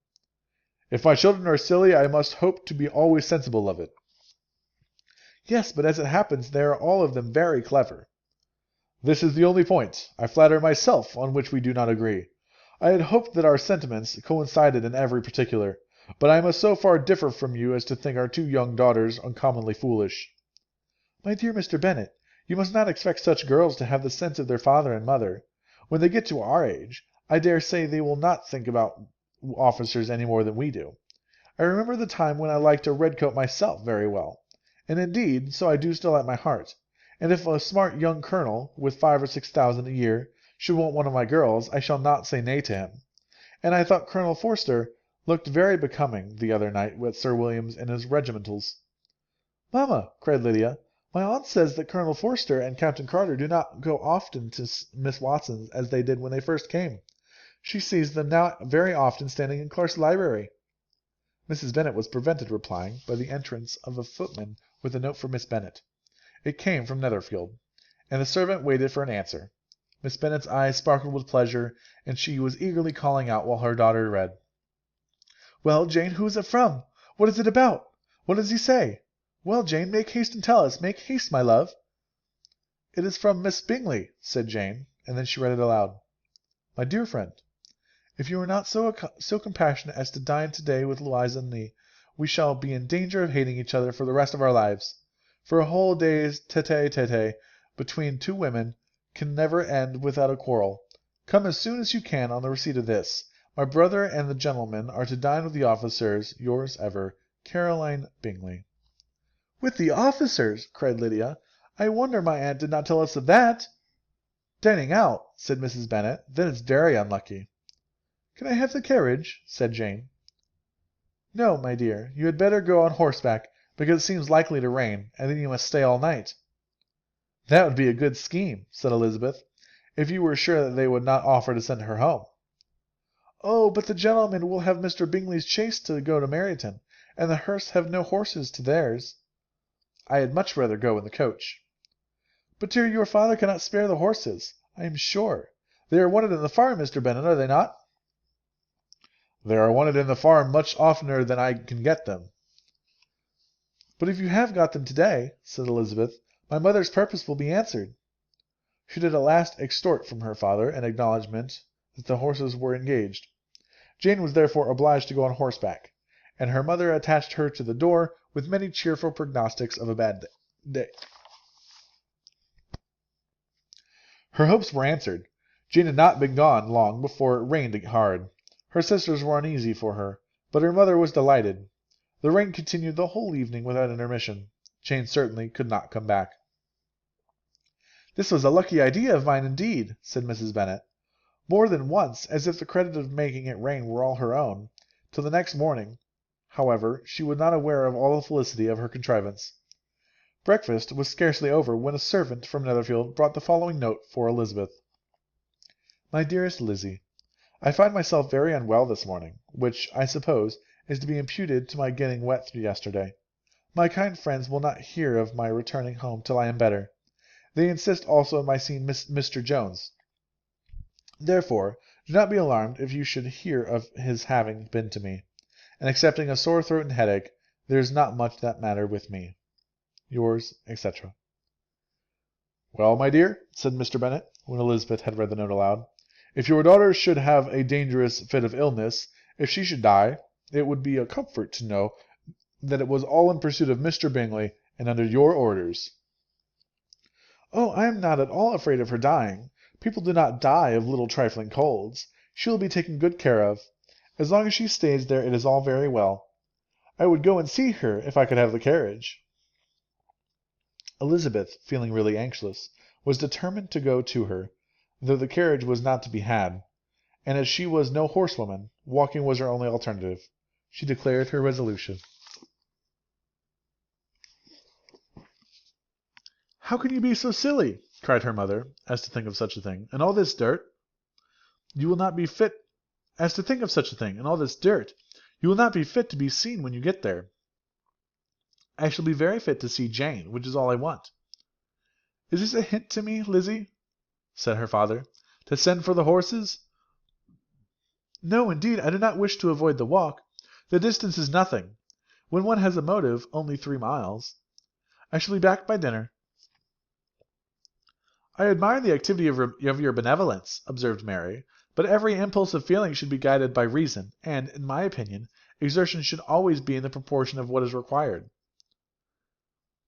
"If my children are silly, I must hope to be always sensible of it." "Yes, but as it happens, they are all of them very clever." "This is the only point, I flatter myself, on which we do not agree. I had hoped that our sentiments coincided in every particular, but I must so far differ from you as to think our 2 young daughters uncommonly foolish." "My dear Mr. Bennet, you must not expect such girls to have the sense of their father and mother. When they get to our age, I dare say they will not think about officers any more than we do. I remember the time when I liked a red coat myself very well, and indeed so I do still at my heart, and if a smart young colonel, with 5 or 6,000 a year, should want one of my girls, I shall not say nay to him. And I thought Colonel Forster looked very becoming the other night with Sir William's in his regimentals." "Mamma," cried Lydia, "my aunt says that Colonel Forster and Captain Carter do not go often to Miss Watson's as they did when they first came. She sees them now very often standing in Clark's library." Mrs. Bennet was prevented replying by the entrance of a footman with a note for Miss Bennet. It came from Netherfield, and the servant waited for an answer. Miss Bennet's eyes sparkled with pleasure, and she was eagerly calling out while her daughter read. "Well, Jane, who is it from? What is it about? What does he say? Well, Jane, make haste and tell us. Make haste, my love." "It is from Miss Bingley," said Jane, and then she read it aloud. "My dear friend, if you are not so compassionate as to dine to-day with Louisa and me, we shall be in danger of hating each other for the rest of our lives. For a whole day's tete-a-tete between 2 women can never end without a quarrel. Come as soon as you can on the receipt of this. My brother and the gentlemen are to dine with the officers. Yours ever, Caroline Bingley." "With the officers!" cried Lydia. "I wonder my aunt did not tell us of that." "Dining out," said Mrs. Bennet. "Then it's very unlucky." "Can I have the carriage?" said Jane. "No, my dear, you had better go on horseback, because it seems likely to rain, and then you must stay all night." "That would be a good scheme," said Elizabeth, "if you were sure that they would not offer to send her home." "Oh, but the gentlemen will have Mr. Bingley's chaise to go to Meryton, and the Hursts have no horses to theirs." "I had much rather go in the coach." "But, dear, your father cannot spare the horses, I am sure. They are wanted in the farm, Mr. Bennet, are they not?" "They are wanted in the farm much oftener than I can get them." "But if you have got them to-day," said Elizabeth, "my mother's purpose will be answered." She did at last extort from her father an acknowledgment that the horses were engaged. Jane was therefore obliged to go on horseback, and her mother attached her to the door with many cheerful prognostics of a bad day. Her hopes were answered. Jane had not been gone long before it rained hard. Her sisters were uneasy for her, but her mother was delighted. The rain continued the whole evening without intermission. Jane certainly could not come back. "This was a lucky idea of mine indeed," said Mrs. Bennet. "More than once, as if the credit of making it rain were all her own." Till the next morning, however, she was not aware of all the felicity of her contrivance. Breakfast was scarcely over when a servant from Netherfield brought the following note for Elizabeth. "My dearest Lizzie, I find myself very unwell this morning, which, I suppose, is to be imputed to my getting wet yesterday. My kind friends will not hear of my returning home till I am better. They insist also on my seeing Mr. Jones. Therefore, do not be alarmed if you should hear of his having been to me, and excepting a sore throat and headache, there is not much that matter with me. Yours, etc." "Well, my dear," said Mr. Bennet, when Elizabeth had read the note aloud, "if your daughter should have a dangerous fit of illness, if she should die, it would be a comfort to know that it was all in pursuit of Mr. Bingley, and under your orders." "Oh, I am not at all afraid of her dying. People do not die of little trifling colds. She will be taken good care of. As long as she stays there it is all very well. I would go and see her if I could have the carriage." Elizabeth, feeling really anxious, was determined to go to her, though the carriage was not to be had, and as she was no horsewoman, walking was her only alternative. She declared her resolution. "How can you be so silly," cried her mother, "as to think of such a thing, and all this dirt? You will not be fit to be seen when you get there." "I shall be very fit to see Jane, which is all I want." "Is this a hint to me, Lizzie?" said her father, "to send for the horses?" "No, indeed, I do not wish to avoid the walk. The distance is nothing. When one has a motive, only 3 miles. I shall be back by dinner." "I admire the activity of your benevolence," observed Mary, "but every impulse of feeling should be guided by reason, and, in my opinion, exertion should always be in the proportion of what is required."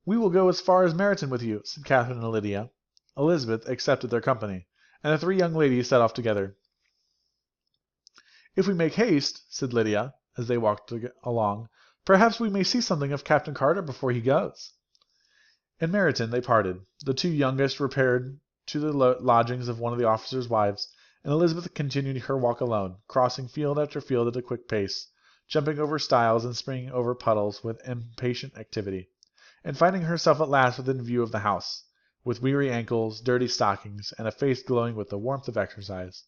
"We will go as far as Meryton with you," said Catherine and Lydia. Elizabeth accepted their company, and the 3 young ladies set off together. "If we make haste," said Lydia, as they walked along, "perhaps we may see something of Captain Carter before he goes." In Meryton they parted. The 2 youngest repaired to the lodgings of one of the officers' wives, and Elizabeth continued her walk alone, crossing field after field at a quick pace, jumping over stiles and springing over puddles with impatient activity, and finding herself at last within view of the house, with weary ankles, dirty stockings, and a face glowing with the warmth of exercise.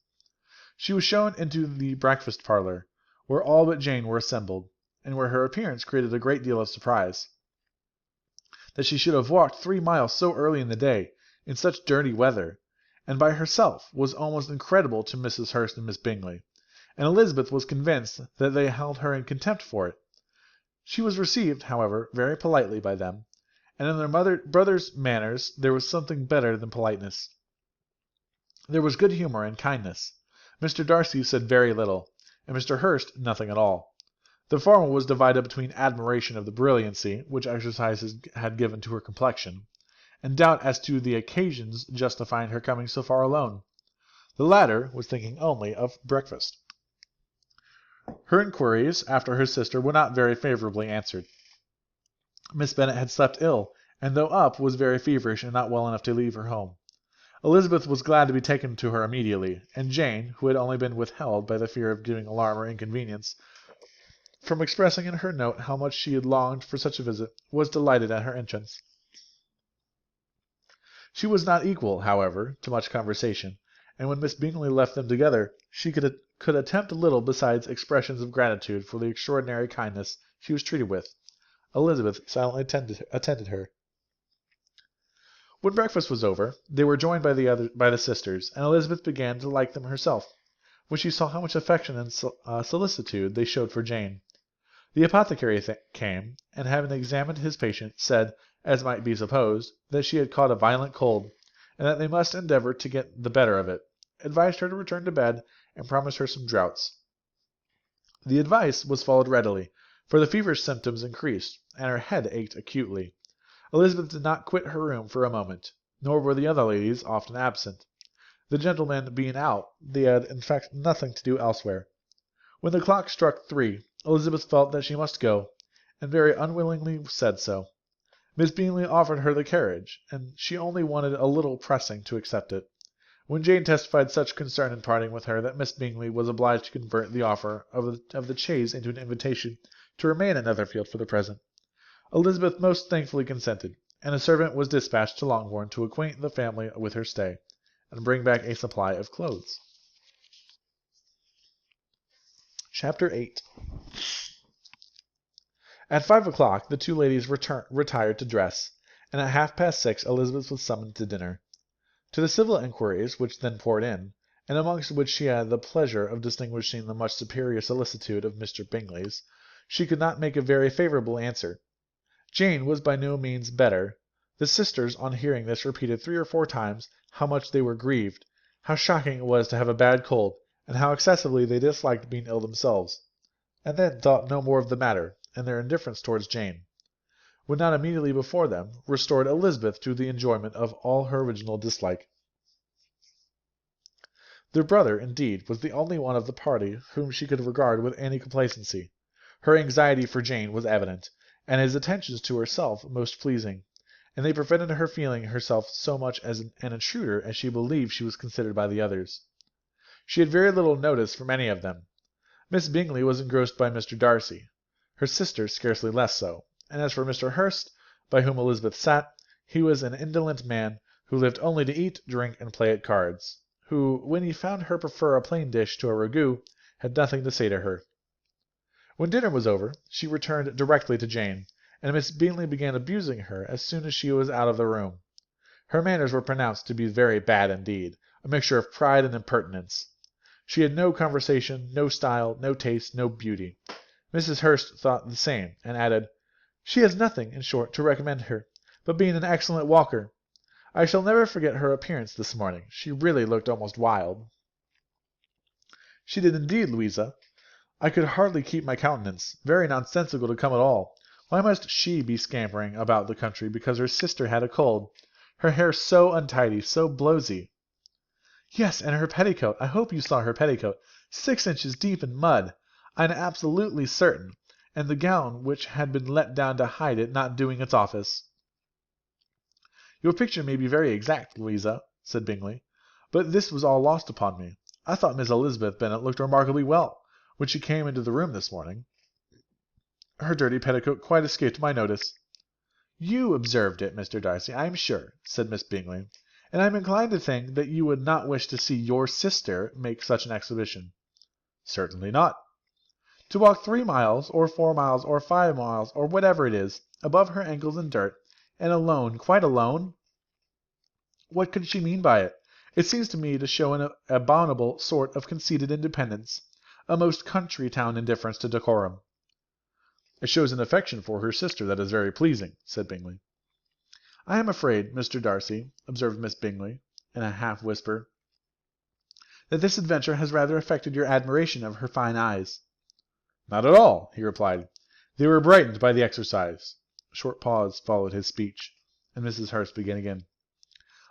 She was shown into the breakfast parlour, where all but Jane were assembled, and where her appearance created a great deal of surprise. That she should have walked 3 miles so early in the day, in such dirty weather, and by herself, was almost incredible to Mrs. Hurst and Miss Bingley, and Elizabeth was convinced that they held her in contempt for it. She was received, however, very politely by them, and in their brother's manners there was something better than politeness. There was good humour and kindness. Mr. Darcy said very little, and Mr. Hurst nothing at all. The former was divided between admiration of the brilliancy which exercise had given to her complexion, and doubt as to the occasions justifying her coming so far alone. The latter was thinking only of breakfast. Her inquiries after her sister were not very favourably answered. Miss Bennet had slept ill, and though up, was very feverish and not well enough to leave her home. Elizabeth was glad to be taken to her immediately, and Jane, who had only been withheld by the fear of giving alarm or inconvenience from expressing in her note how much she had longed for such a visit, was delighted at her entrance. She was not equal, however, to much conversation, and when Miss Bingley left them together, she could attempt little besides expressions of gratitude for the extraordinary kindness she was treated with. Elizabeth silently attended her. When breakfast was over, they were joined by the sisters, and Elizabeth began to like them herself, when she saw how much affection and solicitude they showed for Jane. The apothecary came, and having examined his patient, said, as might be supposed, that she had caught a violent cold, and that they must endeavour to get the better of it, advised her to return to bed, and promised her some draughts. The advice was followed readily, for the feverish symptoms increased, and her head ached acutely. Elizabeth did not quit her room for a moment, nor were the other ladies often absent. The gentlemen being out, they had in fact nothing to do elsewhere. When the clock struck 3, Elizabeth felt that she must go, and very unwillingly said so. Miss Bingley offered her the carriage, and she only wanted a little pressing to accept it, when Jane testified such concern in parting with her that Miss Bingley was obliged to convert the offer of the chaise into an invitation to remain at Netherfield for the present. Elizabeth most thankfully consented, and a servant was dispatched to Longbourn to acquaint the family with her stay, and bring back a supply of clothes. Chapter 8. At 5 o'clock the two ladies retired to dress, and at 6:30 Elizabeth was summoned to dinner. To the civil inquiries which then poured in, and amongst which she had the pleasure of distinguishing the much superior solicitude of Mr. Bingley's, she could not make a very favourable answer. Jane was by no means better. The sisters, on hearing this, repeated 3 or 4 times how much they were grieved, how shocking it was to have a bad cold, and how excessively they disliked being ill themselves, and then thought no more of the matter, and their indifference towards Jane, when not immediately before them, restored Elizabeth to the enjoyment of all her original dislike. Their brother, indeed, was the only one of the party whom she could regard with any complacency. Her anxiety for Jane was evident, and his attentions to herself most pleasing, and they prevented her feeling herself so much as an intruder as she believed she was considered by the others. She had very little notice from any of them. Miss Bingley was engrossed by Mr. Darcy, her sister scarcely less so, and as for Mr. Hurst, by whom Elizabeth sat, he was an indolent man, who lived only to eat, drink, and play at cards, who, when he found her prefer a plain dish to a ragout, had nothing to say to her. When dinner was over, she returned directly to Jane, and Miss Bingley began abusing her as soon as she was out of the room. Her manners were pronounced to be very bad indeed, a mixture of pride and impertinence. She had no conversation, no style, no taste, no beauty. Mrs. Hurst thought the same, and added, "She has nothing, in short, to recommend her, but being an excellent walker. I shall never forget her appearance this morning. She really looked almost wild." "She did indeed, Louisa. I could hardly keep my countenance. Very nonsensical to come at all. Why must she be scampering about the country because her sister had a cold? Her hair so untidy, so blowsy." "Yes, and her petticoat. I hope you saw her petticoat. 6 inches deep in mud, I'm absolutely certain, and the gown which had been let down to hide it not doing its office." "Your picture may be very exact, Louisa," said Bingley, "but this was all lost upon me. I thought Miss Elizabeth Bennet looked remarkably well when she came into the room this morning. Her dirty petticoat quite escaped my notice." "You observed it, Mr. Darcy, I am sure," said Miss Bingley, "and I am inclined to think that you would not wish to see your sister make such an exhibition." "Certainly not." "To walk 3 miles, or 4 miles, or 5 miles, or whatever it is, above her ankles in dirt, and alone, quite alone? What could she mean by it? It seems to me to show an abominable sort of conceited independence, a most country town indifference to decorum." "It shows an affection for her sister that is very pleasing," said Bingley. "I am afraid, Mr. Darcy," observed Miss Bingley, in a half whisper, "that this adventure has rather affected your admiration of her fine eyes." "Not at all," he replied. "They were brightened by the exercise." A short pause followed his speech, and Mrs. Hurst began again.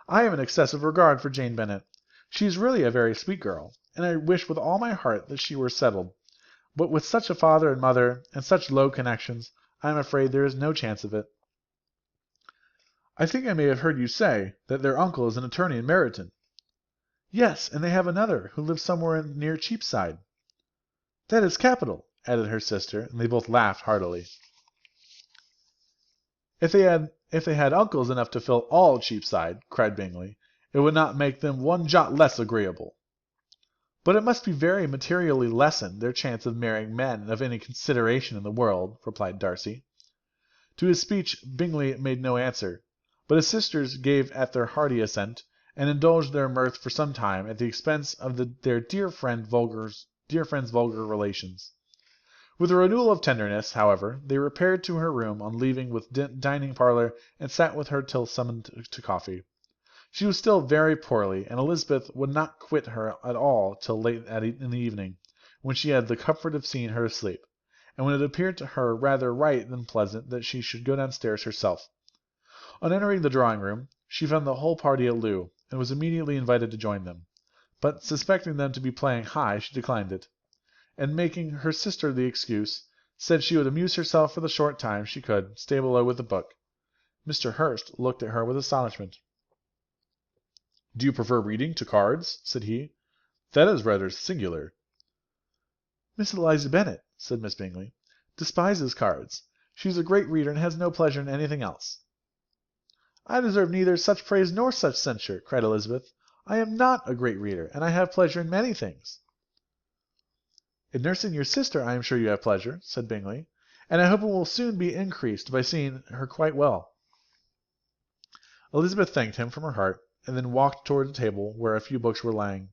"I have an excessive regard for Jane Bennet. She is really a very sweet girl, and I wish with all my heart that she were settled. But with such a father and mother, and such low connections, I am afraid there is no chance of it." I think I may have heard you say that their uncle is an attorney in Meryton. Yes, and they have another, who lives somewhere near Cheapside. That is capital, added her sister, and they both laughed heartily. If they had uncles enough to fill all Cheapside, cried Bingley, it would not make them one jot less agreeable. But it must be very materially lessen their chance of marrying men of any consideration in the world, replied Darcy. To his speech Bingley made no answer, but his sisters gave their hearty assent, and indulged their mirth for some time at the expense of their dear friend's vulgar relations. With a renewal of tenderness, however, they repaired to her room on leaving with dining parlour, and sat with her till summoned to coffee. She was still very poorly, and Elizabeth would not quit her at all till late in the evening, when she had the comfort of seeing her asleep, and when it appeared to her rather right than pleasant that she should go downstairs herself. On entering the drawing-room, she found the whole party at loo, and was immediately invited to join them, but suspecting them to be playing high, she declined it, and making her sister the excuse, said she would amuse herself for the short time she could, stay below with a book. Mr. Hurst looked at her with astonishment. "Do you prefer reading to cards?" said he. "That is rather singular." "Miss Eliza Bennet," said Miss Bingley, "despises cards. She is a great reader, and has no pleasure in anything else." "I deserve neither such praise nor such censure," cried Elizabeth. "I am not a great reader, and I have pleasure in many things." "In nursing your sister I am sure you have pleasure," said Bingley, "and I hope it will soon be increased by seeing her quite well." Elizabeth thanked him from her heart, and then walked toward the table where a few books were lying.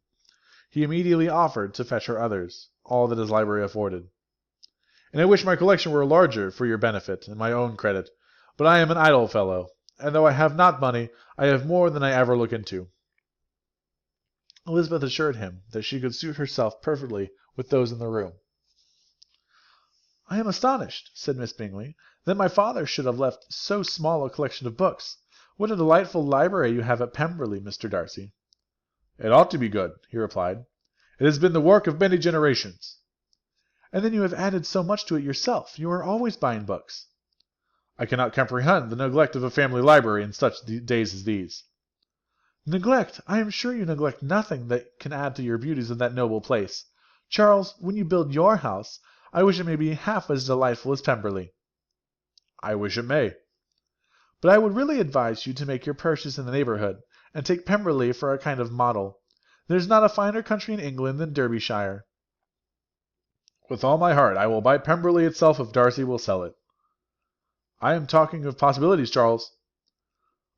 He immediately offered to fetch her others, all that his library afforded. "And I wish my collection were larger for your benefit and my own credit, but I am an idle fellow, and though I have not money, I have more than I ever look into." Elizabeth assured him that she could suit herself perfectly with those in the room. "I am astonished," said Miss Bingley, "that my father should have left so small a collection of books. What a delightful library you have at Pemberley, Mr. Darcy." "It ought to be good," he replied. "It has been the work of many generations." "And then you have added so much to it yourself. You are always buying books." "I cannot comprehend the neglect of a family library in such days as these." "Neglect! I am sure you neglect nothing that can add to your beauties of that noble place. Charles, when you build your house, I wish it may be half as delightful as Pemberley." "I wish it may." "But I would really advise you to make your purchase in the neighbourhood, and take Pemberley for a kind of model. There is not a finer country in England than Derbyshire." "With all my heart I will buy Pemberley itself if Darcy will sell it." "I am talking of possibilities, Charles."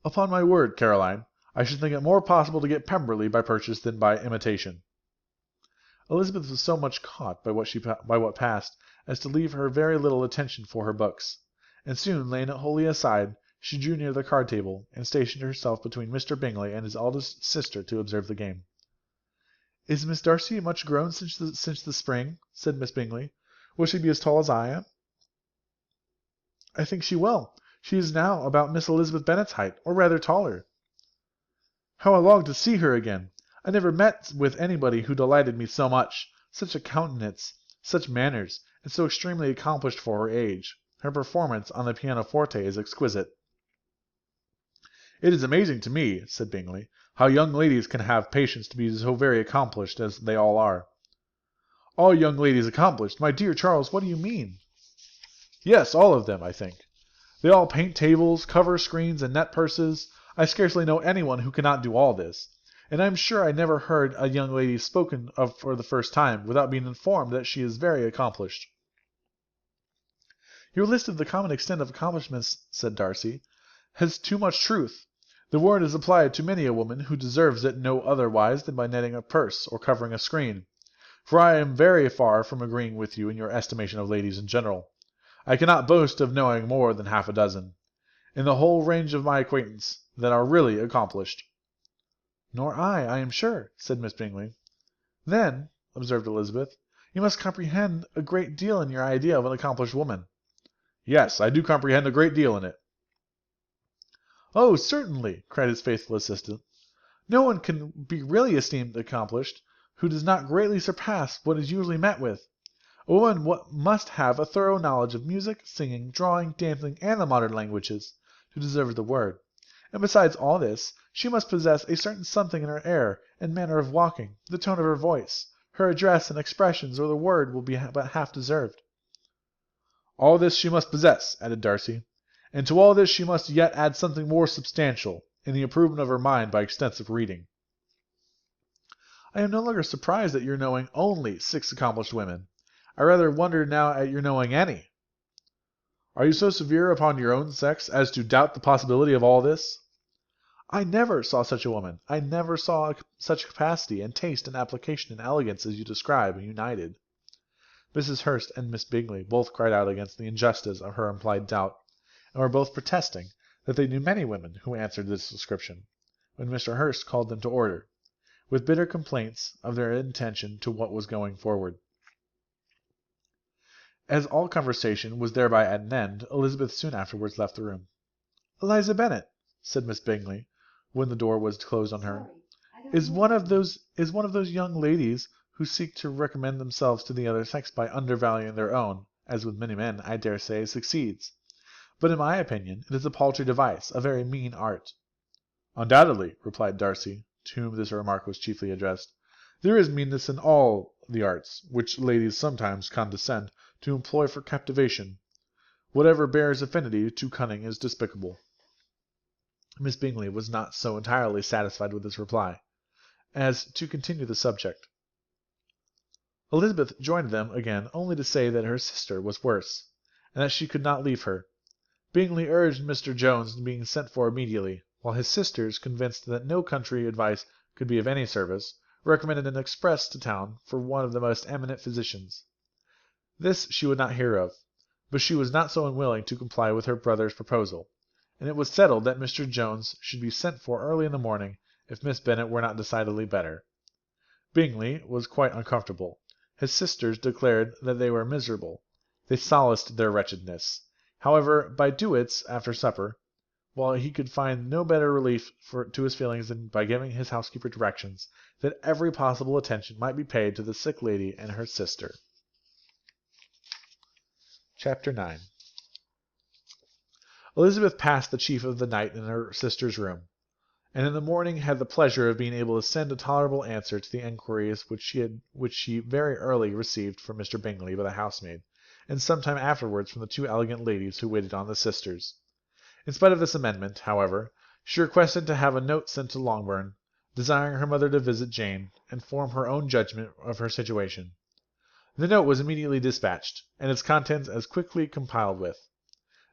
"Upon my word, Caroline, I should think it more possible to get Pemberley by purchase than by imitation." Elizabeth was so much caught by what passed as to leave her very little attention for her books, and soon, laying it wholly aside, she drew near the card table, and stationed herself between Mr. Bingley and his eldest sister to observe the game. "Is Miss Darcy much grown since the spring?" said Miss Bingley. "Will she be as tall as I am?" "I think she will. She is now about Miss Elizabeth Bennet's height, or rather taller." "How I long to see her again! I never met with anybody who delighted me so much. Such a countenance, such manners, and so extremely accomplished for her age. Her performance on the pianoforte is exquisite." "It is amazing to me," said Bingley, "how young ladies can have patience to be so very accomplished as they all are." "All young ladies accomplished! My dear Charles, what do you mean?" "Yes, all of them, I think. They all paint tables, cover screens, and net purses. I scarcely know anyone who cannot do all this, and I am sure I never heard a young lady spoken of for the first time without being informed that she is very accomplished." "Your list of the common extent of accomplishments," said Darcy, "has too much truth. The word is applied to many a woman who deserves it no otherwise than by netting a purse or covering a screen. For I am very far from agreeing with you in your estimation of ladies in general. I cannot boast of knowing more than half a dozen, in the whole range of my acquaintance, that are really accomplished." "Nor I am sure," said Miss Bingley. "Then," observed Elizabeth, "you must comprehend a great deal in your idea of an accomplished woman." "Yes, I do comprehend a great deal in it." "Oh, certainly," cried his faithful assistant. "No one can be really esteemed accomplished who does not greatly surpass what is usually met with. A woman must have a thorough knowledge of music, singing, drawing, dancing, and the modern languages, to deserve the word, And besides all this, she must possess a certain something in her air and manner of walking, the tone of her voice, her address and expressions, or the word will be but half deserved. All this she must possess, added Darcy, and to all this she must yet add something more substantial, in the improvement of her mind by extensive reading. I am no longer surprised at your knowing only 6 accomplished women. I rather wonder now at your knowing any. Are you so severe upon your own sex as to doubt the possibility of all this? I never saw such a woman. I never saw such capacity and taste and application and elegance as you describe united. Mrs. Hurst and Miss Bingley both cried out against the injustice of her implied doubt, and were both protesting that they knew many women who answered this description, when Mr. Hurst called them to order, with bitter complaints of their inattention to what was going forward. As all conversation was thereby at an end, Elizabeth soon afterwards left the room. "Eliza Bennet," said Miss Bingley, when the door was closed on her, is one of those young ladies who seek to recommend themselves to the other sex by undervaluing their own, as with many men, I dare say, succeeds. But in my opinion it is a paltry device, a very mean art." "Undoubtedly," replied Darcy, to whom this remark was chiefly addressed. "There is meanness in all the arts, which ladies sometimes condescend to employ for captivation. Whatever bears affinity to cunning is despicable." Miss Bingley was not so entirely satisfied with this reply as to continue the subject. Elizabeth joined them again only to say that her sister was worse, and that she could not leave her. Bingley urged Mr. Jones being sent for immediately, while his sisters, convinced that no country advice could be of any service, recommended an express to town for one of the most eminent physicians. This she would not hear of, but she was not so unwilling to comply with her brother's proposal, and it was settled that Mr. Jones should be sent for early in the morning if Miss Bennet were not decidedly better. Bingley was quite uncomfortable. His sisters declared that they were miserable. They solaced their wretchedness, however, by duets after supper, while he could find no better relief to his feelings than by giving his housekeeper directions that every possible attention might be paid to the sick lady and her sister. Chapter 9. Elizabeth passed the chief of the night in her sister's room, and in the morning had the pleasure of being able to send a tolerable answer to the enquiries which she very early received from Mr. Bingley by the housemaid, and some time afterwards from the 2 elegant ladies who waited on the sisters. In spite of this amendment, however, she requested to have a note sent to Longbourn, desiring her mother to visit Jane, and form her own judgment of her situation. The note was immediately dispatched, and its contents as quickly compiled with.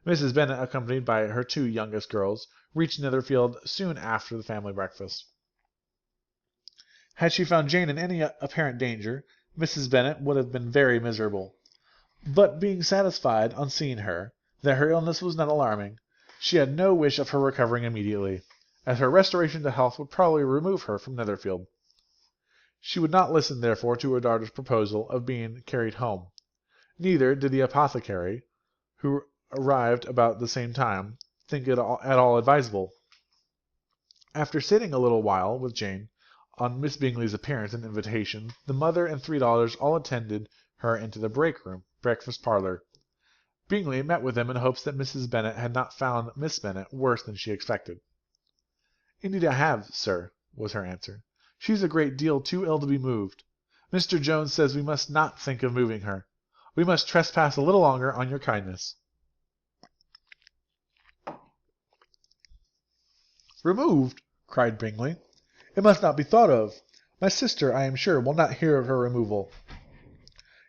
Mrs. Bennet, accompanied by her 2 youngest girls, reached Netherfield soon after the family breakfast. Had she found Jane in any apparent danger, Mrs. Bennet would have been very miserable. But being satisfied, on seeing her, that her illness was not alarming, she had no wish of her recovering immediately, as her restoration to health would probably remove her from Netherfield. She would not listen, therefore, to her daughter's proposal of being carried home. Neither did the apothecary, who arrived about the same time, think it at all advisable. After sitting a little while with Jane, on Miss Bingley's appearance and invitation, the mother and 3 daughters all attended her into the breakfast parlour. Bingley met with them in hopes that Mrs. Bennet had not found Miss Bennet worse than she expected. "Indeed I have, sir," was her answer. "She is a great deal too ill to be moved. Mr. Jones says we must not think of moving her. We must trespass a little longer on your kindness." "Removed!" cried Bingley. "It must not be thought of. My sister, I am sure, will not hear of her removal."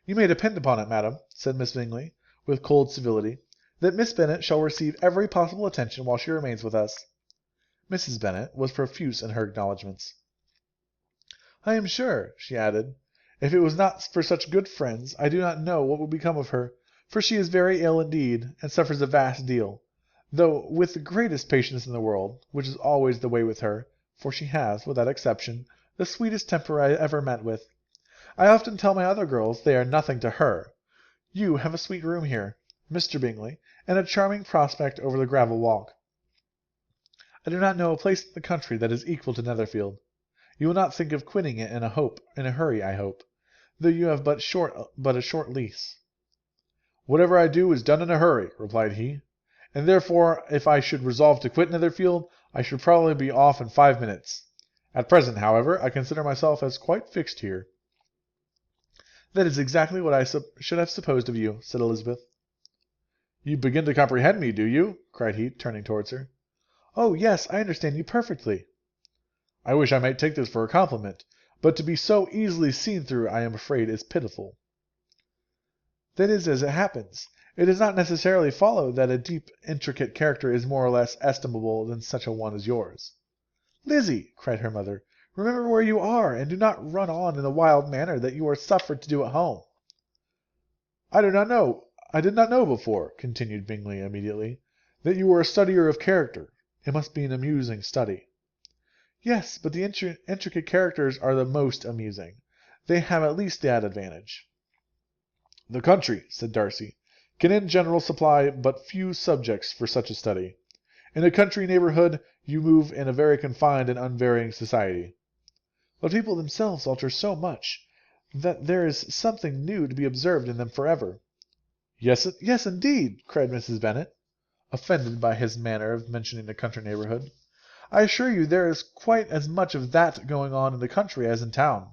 "You may depend upon it, madam," said Miss Bingley, with cold civility, "that Miss Bennet shall receive every possible attention while she remains with us." Mrs. Bennet was profuse in her acknowledgments. "I am sure," she added, "if it was not for such good friends, I do not know what would become of her, for she is very ill indeed, and suffers a vast deal, though with the greatest patience in the world, which is always the way with her, for she has, without exception, the sweetest temper I ever met with. I often tell my other girls they are nothing to her. You have a sweet room here, Mr. Bingley, and a charming prospect over the gravel walk. I do not know a place in the country that is equal to Netherfield. You will not think of quitting it in a hurry, I hope, though you have but a short lease." "Whatever I do is done in a hurry," replied he, "and therefore if I should resolve to quit Netherfield, I should probably be off in 5 minutes. At present, however, I consider myself as quite fixed here." "That is exactly what I should have supposed of you," said Elizabeth. "You begin to comprehend me, do you?" cried he, turning towards her. "Oh, yes, I understand you perfectly." "I wish I might take this for a compliment, but to be so easily seen through, I am afraid, is pitiful." "That is as it happens. It does not necessarily follow that a deep, intricate character is more or less estimable than such a one as yours." "Lizzie," cried her mother, "remember where you are, and do not run on in the wild manner that you are suffered to do at home." I did not know before," continued Bingley immediately, "that you were a studier of character. It must be an amusing study." "Yes, but the intricate characters are the most amusing. They have at least that advantage." "The country," said Darcy, "can in general supply but few subjects for such a study. In a country neighbourhood you move in a very confined and unvarying society." "But people themselves alter so much that there is something new to be observed in them for ever." Yes, indeed," cried Mrs. Bennet, offended by his manner of mentioning a country neighbourhood. "I assure you there is quite as much of that going on in the country as in town."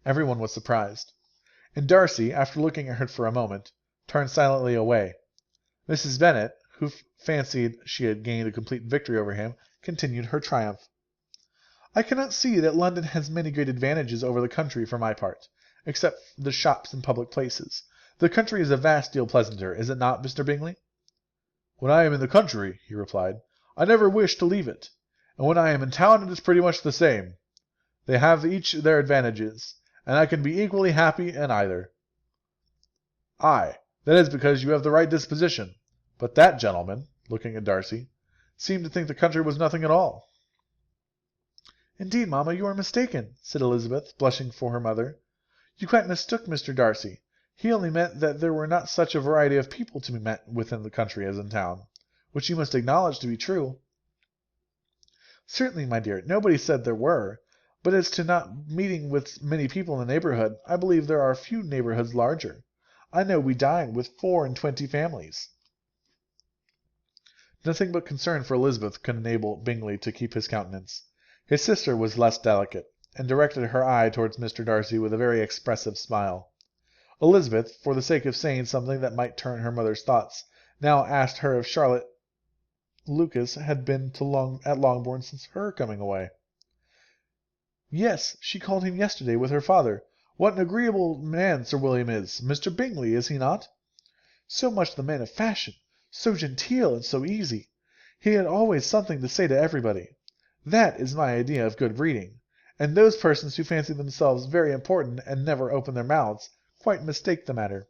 Every one was surprised, and Darcy, after looking at her for a moment, turned silently away. Mrs. Bennet, who fancied she had gained a complete victory over him, continued her triumph. "I cannot see that London has many great advantages over the country for my part, except the shops and public places. The country is a vast deal pleasanter, is it not, Mr. Bingley?" "When I am in the country," he replied, "I never wish to leave it, and when I am in town it is pretty much the same. They have each their advantages, and I can be equally happy in either." "Ay, that is because you have the right disposition. But that gentleman," looking at Darcy, "seemed to think the country was nothing at all." "Indeed, mamma, you are mistaken," said Elizabeth, blushing for her mother. "You quite mistook Mr. Darcy. He only meant that there were not such a variety of people to be met with in the country as in town, which you must acknowledge to be true." "Certainly, my dear, nobody said there were. But as to not meeting with many people in the neighbourhood, I believe there are few neighbourhoods larger. I know we dine with 24 families." Nothing but concern for Elizabeth could enable Bingley to keep his countenance. His sister was less delicate, and directed her eye towards Mr. Darcy with a very expressive smile. Elizabeth, for the sake of saying something that might turn her mother's thoughts, now asked her if Charlotte Lucas had been at Longbourn since her coming away. "Yes, she called him yesterday with her father. What an agreeable man Sir William is! Mr. Bingley, is he not? So much the man of fashion, so genteel and so easy. He had always something to say to everybody. That is my idea of good breeding, and those persons who fancy themselves very important and never open their mouths quite mistake the matter."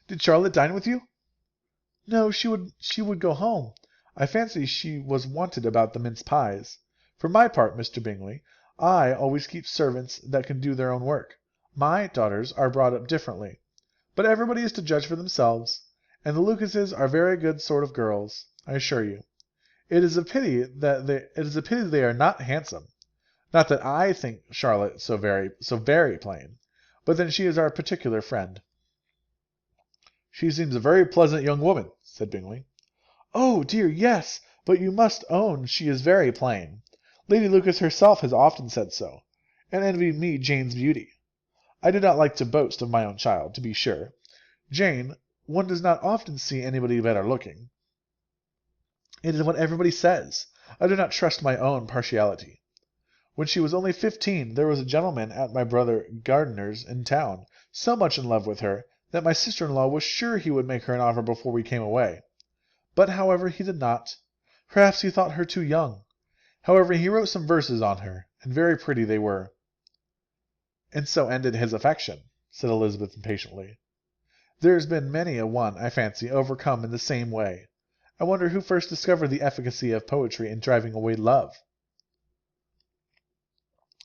"Did Charlotte dine with you?" "No, she would go home. I fancy she was wanted about the mince pies. For my part, Mr. Bingley, I always keep servants that can do their own work. My daughters are brought up differently. But everybody is to judge for themselves, and the Lucases are very good sort of girls, I assure you. It is a pity they are not handsome. Not that I think Charlotte so very plain, but then she is our particular friend." "She seems a very pleasant young woman," said Bingley. "Oh dear, yes, but you must own she is very plain. Lady Lucas herself has often said so, and envied me Jane's beauty. I do not like to boast of my own child, to be sure. Jane, one does not often see anybody better looking. It is what everybody says. I do not trust my own partiality. When she was only 15, there was a gentleman at my brother Gardiner's in town, so much in love with her, that my sister-in-law was sure he would make her an offer before we came away. But, however, he did not. Perhaps he thought her too young. However, he wrote some verses on her, and very pretty they were." "And so ended his affection," said Elizabeth impatiently. "There has been many a one, I fancy, overcome in the same way. I wonder who first discovered the efficacy of poetry in driving away love."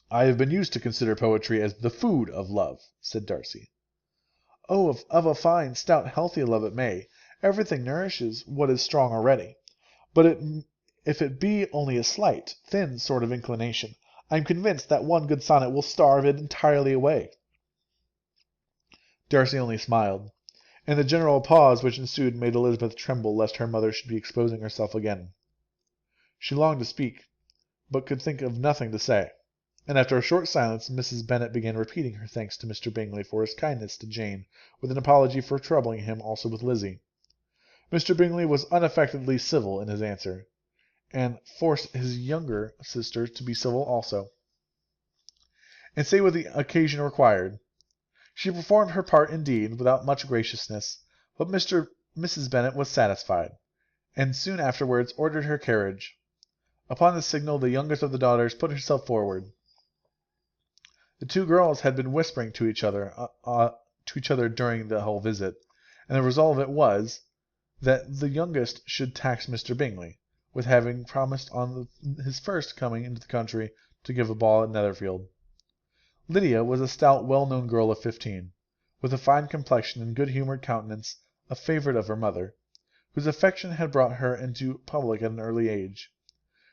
"I have been used to consider poetry as the food of love," said Darcy. "Oh, of a fine, stout, healthy love it may. Everything nourishes what is strong already. But if it be only a slight, thin sort of inclination, I am convinced that one good sonnet will starve it entirely away." Darcy only smiled. and the general pause which ensued made Elizabeth tremble lest her mother should be exposing herself again. She longed to speak, but could think of nothing to say, and after a short silence Mrs. Bennet began repeating her thanks to Mr. Bingley for his kindness to Jane, with an apology for troubling him also with Lizzie. Mr. Bingley was unaffectedly civil in his answer, and forced his younger sister to be civil also, and say what the occasion required. She performed her part indeed without much graciousness, but Mrs. Bennet was satisfied, and soon afterwards ordered her carriage. Upon this signal the youngest of the daughters put herself forward. The two girls had been whispering to each other during the whole visit, and the result of it was that the youngest should tax Mr. Bingley with having promised on his first coming into the country to give a ball at Netherfield. Lydia was a stout, well-known girl of 15, with a fine complexion and good-humoured countenance, a favourite of her mother, whose affection had brought her into public at an early age.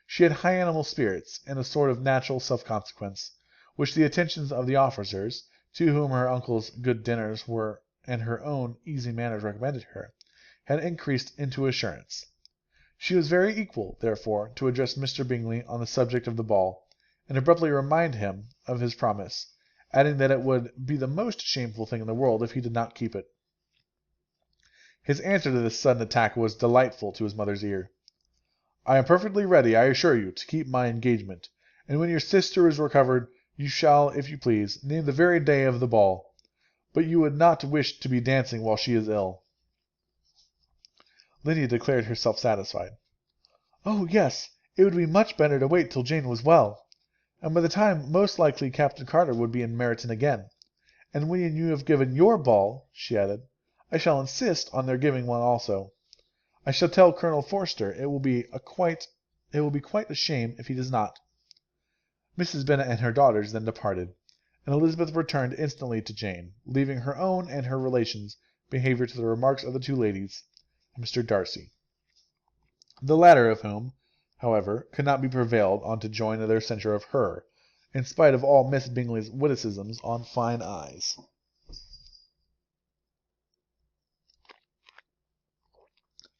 She had high animal spirits, and a sort of natural self-consequence, which the attentions of the officers, to whom her uncle's good dinners were and her own easy manners recommended her, had increased into assurance. She was very equal, therefore, to address Mr. Bingley on the subject of the ball, and abruptly remind him of his promise, adding that it would be the most shameful thing in the world if he did not keep it. His answer to this sudden attack was delightful to his mother's ear. "I am perfectly ready, I assure you, to keep my engagement, and when your sister is recovered, you shall, if you please, name the very day of the ball. But you would not wish to be dancing while she is ill." Lydia declared herself satisfied. "Oh, yes, it would be much better to wait till Jane was well. And by the time most likely Captain Carter would be in Meryton again. And when you have given your ball," she added, "I shall insist on their giving one also. I shall tell Colonel Forster it will be quite a shame if he does not." Mrs. Bennet and her daughters then departed, and Elizabeth returned instantly to Jane, leaving her own and her relations' behaviour to the remarks of the two ladies and Mr. Darcy, the latter of whom, however, could not be prevailed on to join in their censure of her, in spite of all Miss Bingley's witticisms on fine eyes.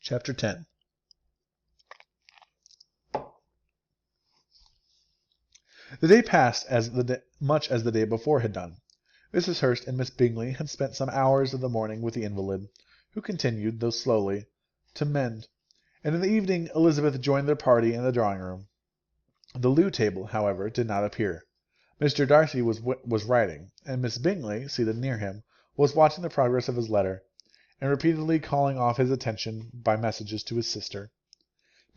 Chapter 10. The day passed much as the day before had done. Mrs. Hurst and Miss Bingley had spent some hours of the morning with the invalid, who continued, though slowly, to mend, and in the evening Elizabeth joined their party in the drawing-room. The loo table, however, did not appear. Mr. Darcy was writing, and Miss Bingley, seated near him, was watching the progress of his letter, and repeatedly calling off his attention by messages to his sister.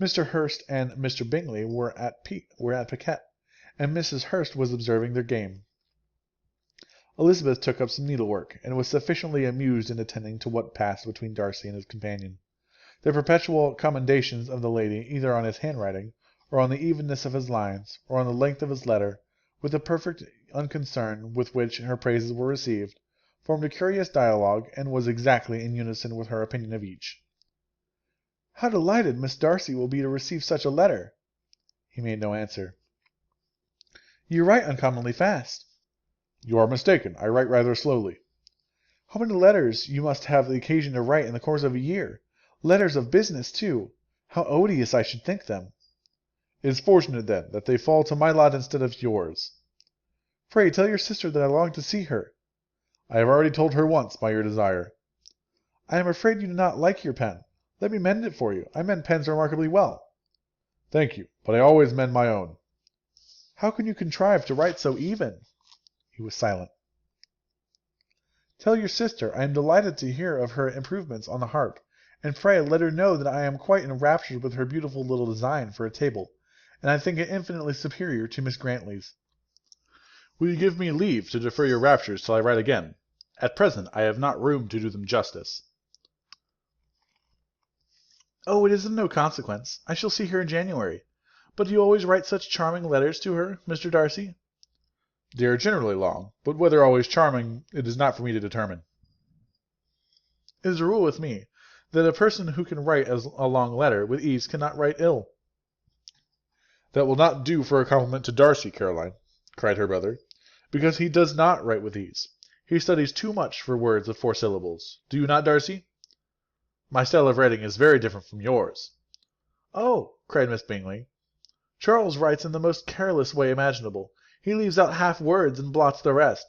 Mr. Hurst and Mr. Bingley were at piquet, and Mrs. Hurst was observing their game. Elizabeth took up some needlework, and was sufficiently amused in attending to what passed between Darcy and his companion. The perpetual commendations of the lady, either on his handwriting, or on the evenness of his lines, or on the length of his letter, with the perfect unconcern with which her praises were received, formed a curious dialogue, and was exactly in unison with her opinion of each. "How delighted Miss Darcy will be to receive such a letter!" He made no answer. "You write uncommonly fast." "You are mistaken. I write rather slowly." "How many letters you must have the occasion to write in the course of a year! Letters of business, too! How odious I should think them!" "It is fortunate, then, that they fall to my lot instead of yours." "Pray tell your sister that I long to see her." "I have already told her once by your desire." "I am afraid you do not like your pen. Let me mend it for you. I mend pens remarkably well." "Thank you, but I always mend my own." "How can you contrive to write so even?" He was silent. "Tell your sister I am delighted to hear of her improvements on the harp, and pray let her know that I am quite enraptured with her beautiful little design for a table, and I think it infinitely superior to Miss Grantley's." "Will you give me leave to defer your raptures till I write again? At present I have not room to do them justice." "Oh, it is of no consequence. I shall see her in January. But do you always write such charming letters to her, Mr. Darcy?" "They are generally long, but whether always charming it is not for me to determine." "It is a rule with me, that a person who can write a long letter with ease cannot write ill." "That will not do for a compliment to Darcy, Caroline," cried her brother, "because he does not write with ease. He studies too much for words of 4 syllables. Do you not, Darcy? My style of writing is very different from yours. Oh, cried Miss Bingley. Charles writes in the most careless way imaginable. He leaves out half words and blots the rest.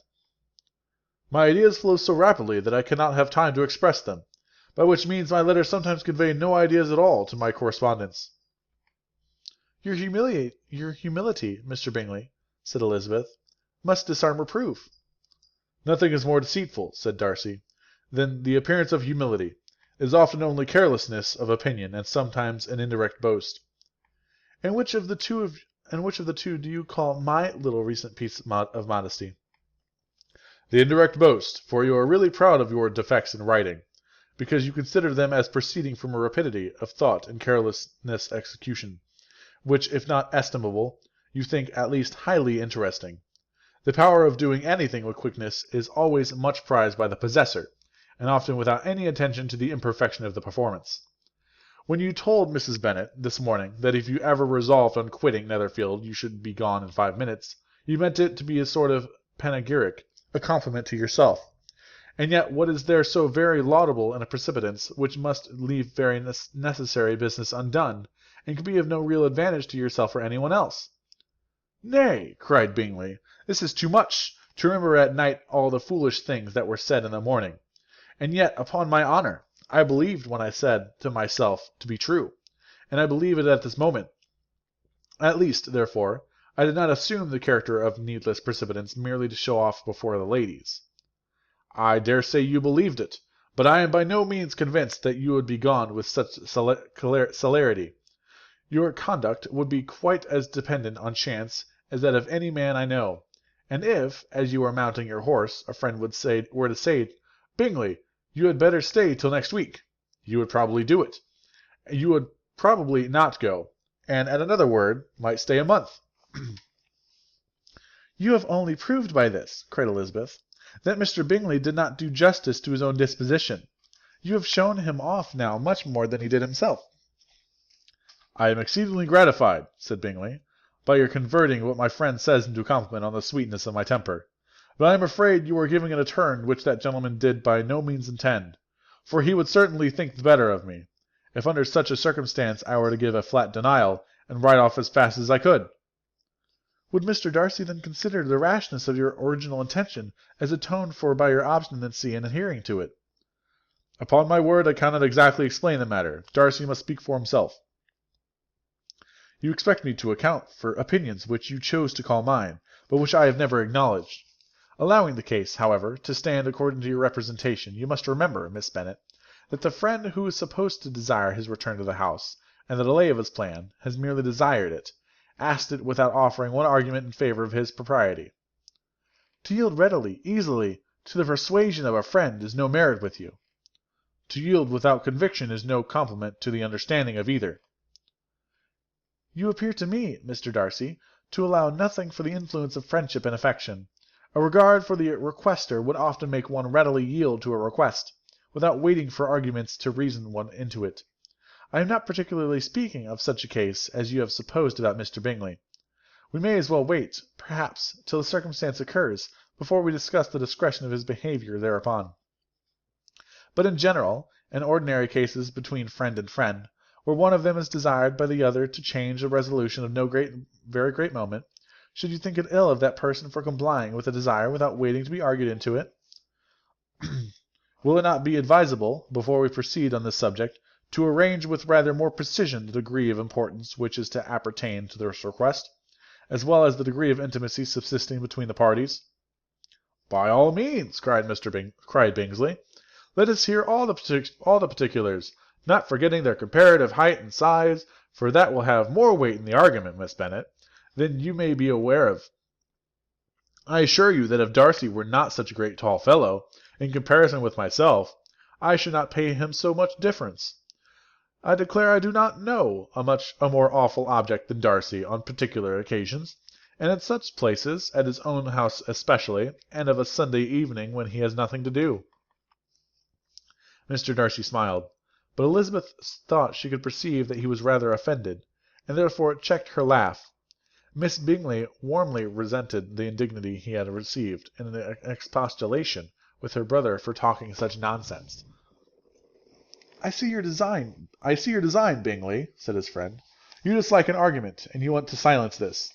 My ideas flow so rapidly that I cannot have time to express them, by which means my letters sometimes convey no ideas at all to my correspondents. Your humility, Mr. Bingley, said Elizabeth, must disarm reproof. Nothing is more deceitful, said Darcy, than the appearance of humility. It is often only carelessness of opinion, and sometimes an indirect boast. And which of the two do you call my little recent piece of modesty? The indirect boast, for you are really proud of your defects in writing, because you consider them as proceeding from a rapidity of thought and carelessness execution, which, if not estimable, you think at least highly interesting. The power of doing anything with quickness is always much prized by the possessor, and often without any attention to the imperfection of the performance. When you told Mrs. Bennet this morning that if you ever resolved on quitting Netherfield you should be gone in 5 minutes, you meant it to be a sort of panegyric, a compliment to yourself. And yet what is there so very laudable in a precipitance which must leave very necessary business undone, and can be of no real advantage to yourself or anyone else? Nay, cried Bingley, this is too much, to remember at night all the foolish things that were said in the morning. And yet, upon my honour, I believed what I said to myself to be true, and I believe it at this moment. At least, therefore, I did not assume the character of needless precipitance merely to show off before the ladies. I dare say you believed it, but I am by no means convinced that you would be gone with such celerity. Your conduct would be quite as dependent on chance as that of any man I know, and if, as you are mounting your horse, a friend were to say, Bingley, you had better stay till next week, you would probably do it. You would probably not go, and at another word might stay a month. You have only proved by this, cried Elizabeth, that Mr. Bingley did not do justice to his own disposition. You have shown him off now much more than he did himself. I am exceedingly gratified, said Bingley, by your converting what my friend says into a compliment on the sweetness of my temper. But I am afraid you are giving it a turn which that gentleman did by no means intend, for he would certainly think the better of me, if under such a circumstance I were to give a flat denial, and ride off as fast as I could. Would Mr. Darcy then consider the rashness of your original intention as atoned for by your obstinacy in adhering to it? Upon my word, I cannot exactly explain the matter. Darcy must speak for himself. You expect me to account for opinions which you chose to call mine, but which I have never acknowledged. Allowing the case, however, to stand according to your representation, you must remember, Miss Bennet, that the friend who is supposed to desire his return to the house, and the delay of his plan, has merely desired it, asked it without offering one argument in favour of his propriety. To yield readily, easily, to the persuasion of a friend is no merit with you. To yield without conviction is no compliment to the understanding of either. You appear to me, Mr. Darcy, to allow nothing for the influence of friendship and affection. A regard for the requester would often make one readily yield to a request, without waiting for arguments to reason one into it. I am not particularly speaking of such a case as you have supposed about Mr. Bingley. We may as well wait, perhaps, till the circumstance occurs, before we discuss the discretion of his behaviour thereupon. But in general, in ordinary cases between friend and friend, where one of them is desired by the other to change a resolution of no very great moment, should you think it ill of that person for complying with a desire without waiting to be argued into it? Will it not be advisable, before we proceed on this subject, to arrange with rather more precision the degree of importance which is to appertain to this request, as well as the degree of intimacy subsisting between the parties? By all means, cried Bingsley. Let us hear all the particulars, not forgetting their comparative height and size, for that will have more weight in the argument, Miss Bennet, than you may be aware of. I assure you that if Darcy were not such a great tall fellow, in comparison with myself, I should not pay him so much difference. I declare I do not know a more awful object than Darcy on particular occasions, and at such places, at his own house especially, and of a Sunday evening when he has nothing to do. Mr. Darcy smiled, but Elizabeth thought she could perceive that he was rather offended, and therefore checked her laugh. Miss Bingley warmly resented the indignity he had received in an expostulation with her brother for talking such nonsense. I see your design, Bingley," said his friend. "You dislike an argument, and you want to silence this."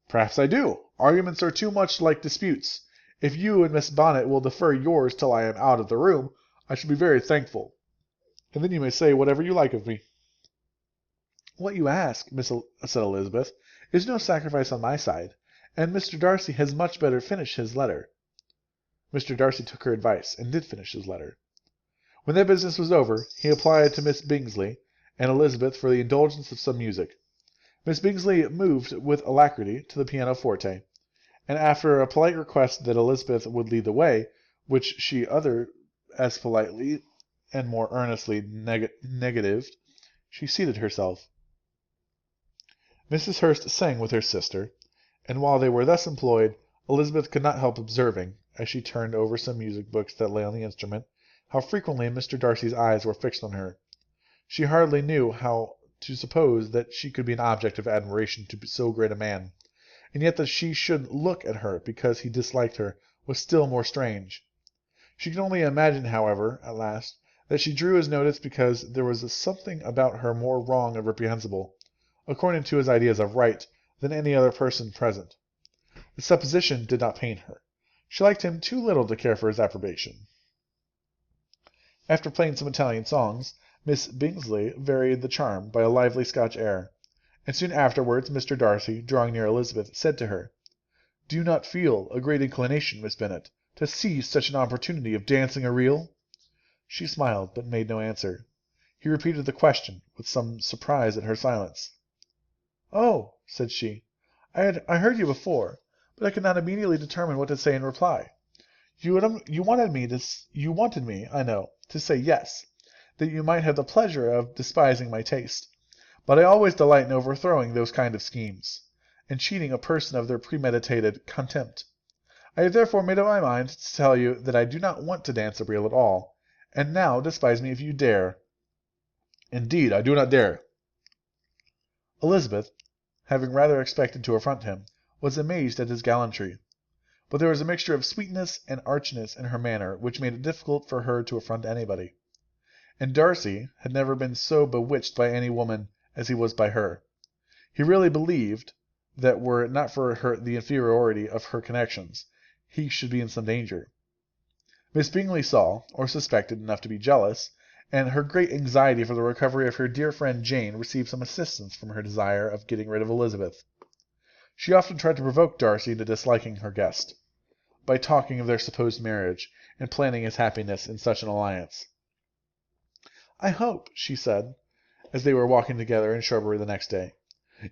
"Perhaps I do. Arguments are too much like disputes. If you and Miss Bonnet will defer yours till I am out of the room, I shall be very thankful, and then you may say whatever you like of me." "What you ask," said Elizabeth, "is no sacrifice on my side, and Mr. Darcy has much better finish his letter." Mr. Darcy took her advice, and did finish his letter. When that business was over, he applied to Miss Bingley and Elizabeth for the indulgence of some music. Miss Bingley moved with alacrity to the pianoforte, and after a polite request that Elizabeth would lead the way, which she uttered as politely and more earnestly negatived, she seated herself. Mrs. Hurst sang with her sister, and while they were thus employed, Elizabeth could not help observing, as she turned over some music books that lay on the instrument, how frequently Mr. Darcy's eyes were fixed on her. She hardly knew how to suppose that she could be an object of admiration to so great a man, and yet that she should look at her because he disliked her was still more strange. She could only imagine, however, at last, that she drew his notice because there was something about her more wrong and reprehensible, according to his ideas of right, than any other person present. The supposition did not pain her. She liked him too little to care for his approbation. After playing some Italian songs, Miss Bingley varied the charm by a lively Scotch air, and soon afterwards Mr. Darcy, drawing near Elizabeth, said to her, "Do you not feel a great inclination, Miss Bennet, to seize such an opportunity of dancing a reel?" She smiled, but made no answer. He repeated the question, with some surprise at her silence. "Oh," said she, I heard you before, but I could not immediately determine what to say in reply. You wanted me, I know, to say yes, that you might have the pleasure of despising my taste. But I always delight in overthrowing those kind of schemes, and cheating a person of their premeditated contempt. I have therefore made up my mind to tell you that I do not want to dance a reel at all, and now despise me if you dare." "Indeed, I do not dare." Elizabeth, having rather expected to affront him, was amazed at his gallantry. But there was a mixture of sweetness and archness in her manner which made it difficult for her to affront anybody. And Darcy had never been so bewitched by any woman as he was by her. He really believed that were it not for the inferiority of her connections, he should be in some danger. Miss Bingley saw, or suspected, enough to be jealous, and her great anxiety for the recovery of her dear friend Jane received some assistance from her desire of getting rid of Elizabeth. She often tried to provoke Darcy into disliking her guest, by talking of their supposed marriage, and planning his happiness in such an alliance. "I hope," she said, as they were walking together in shrubbery the next day,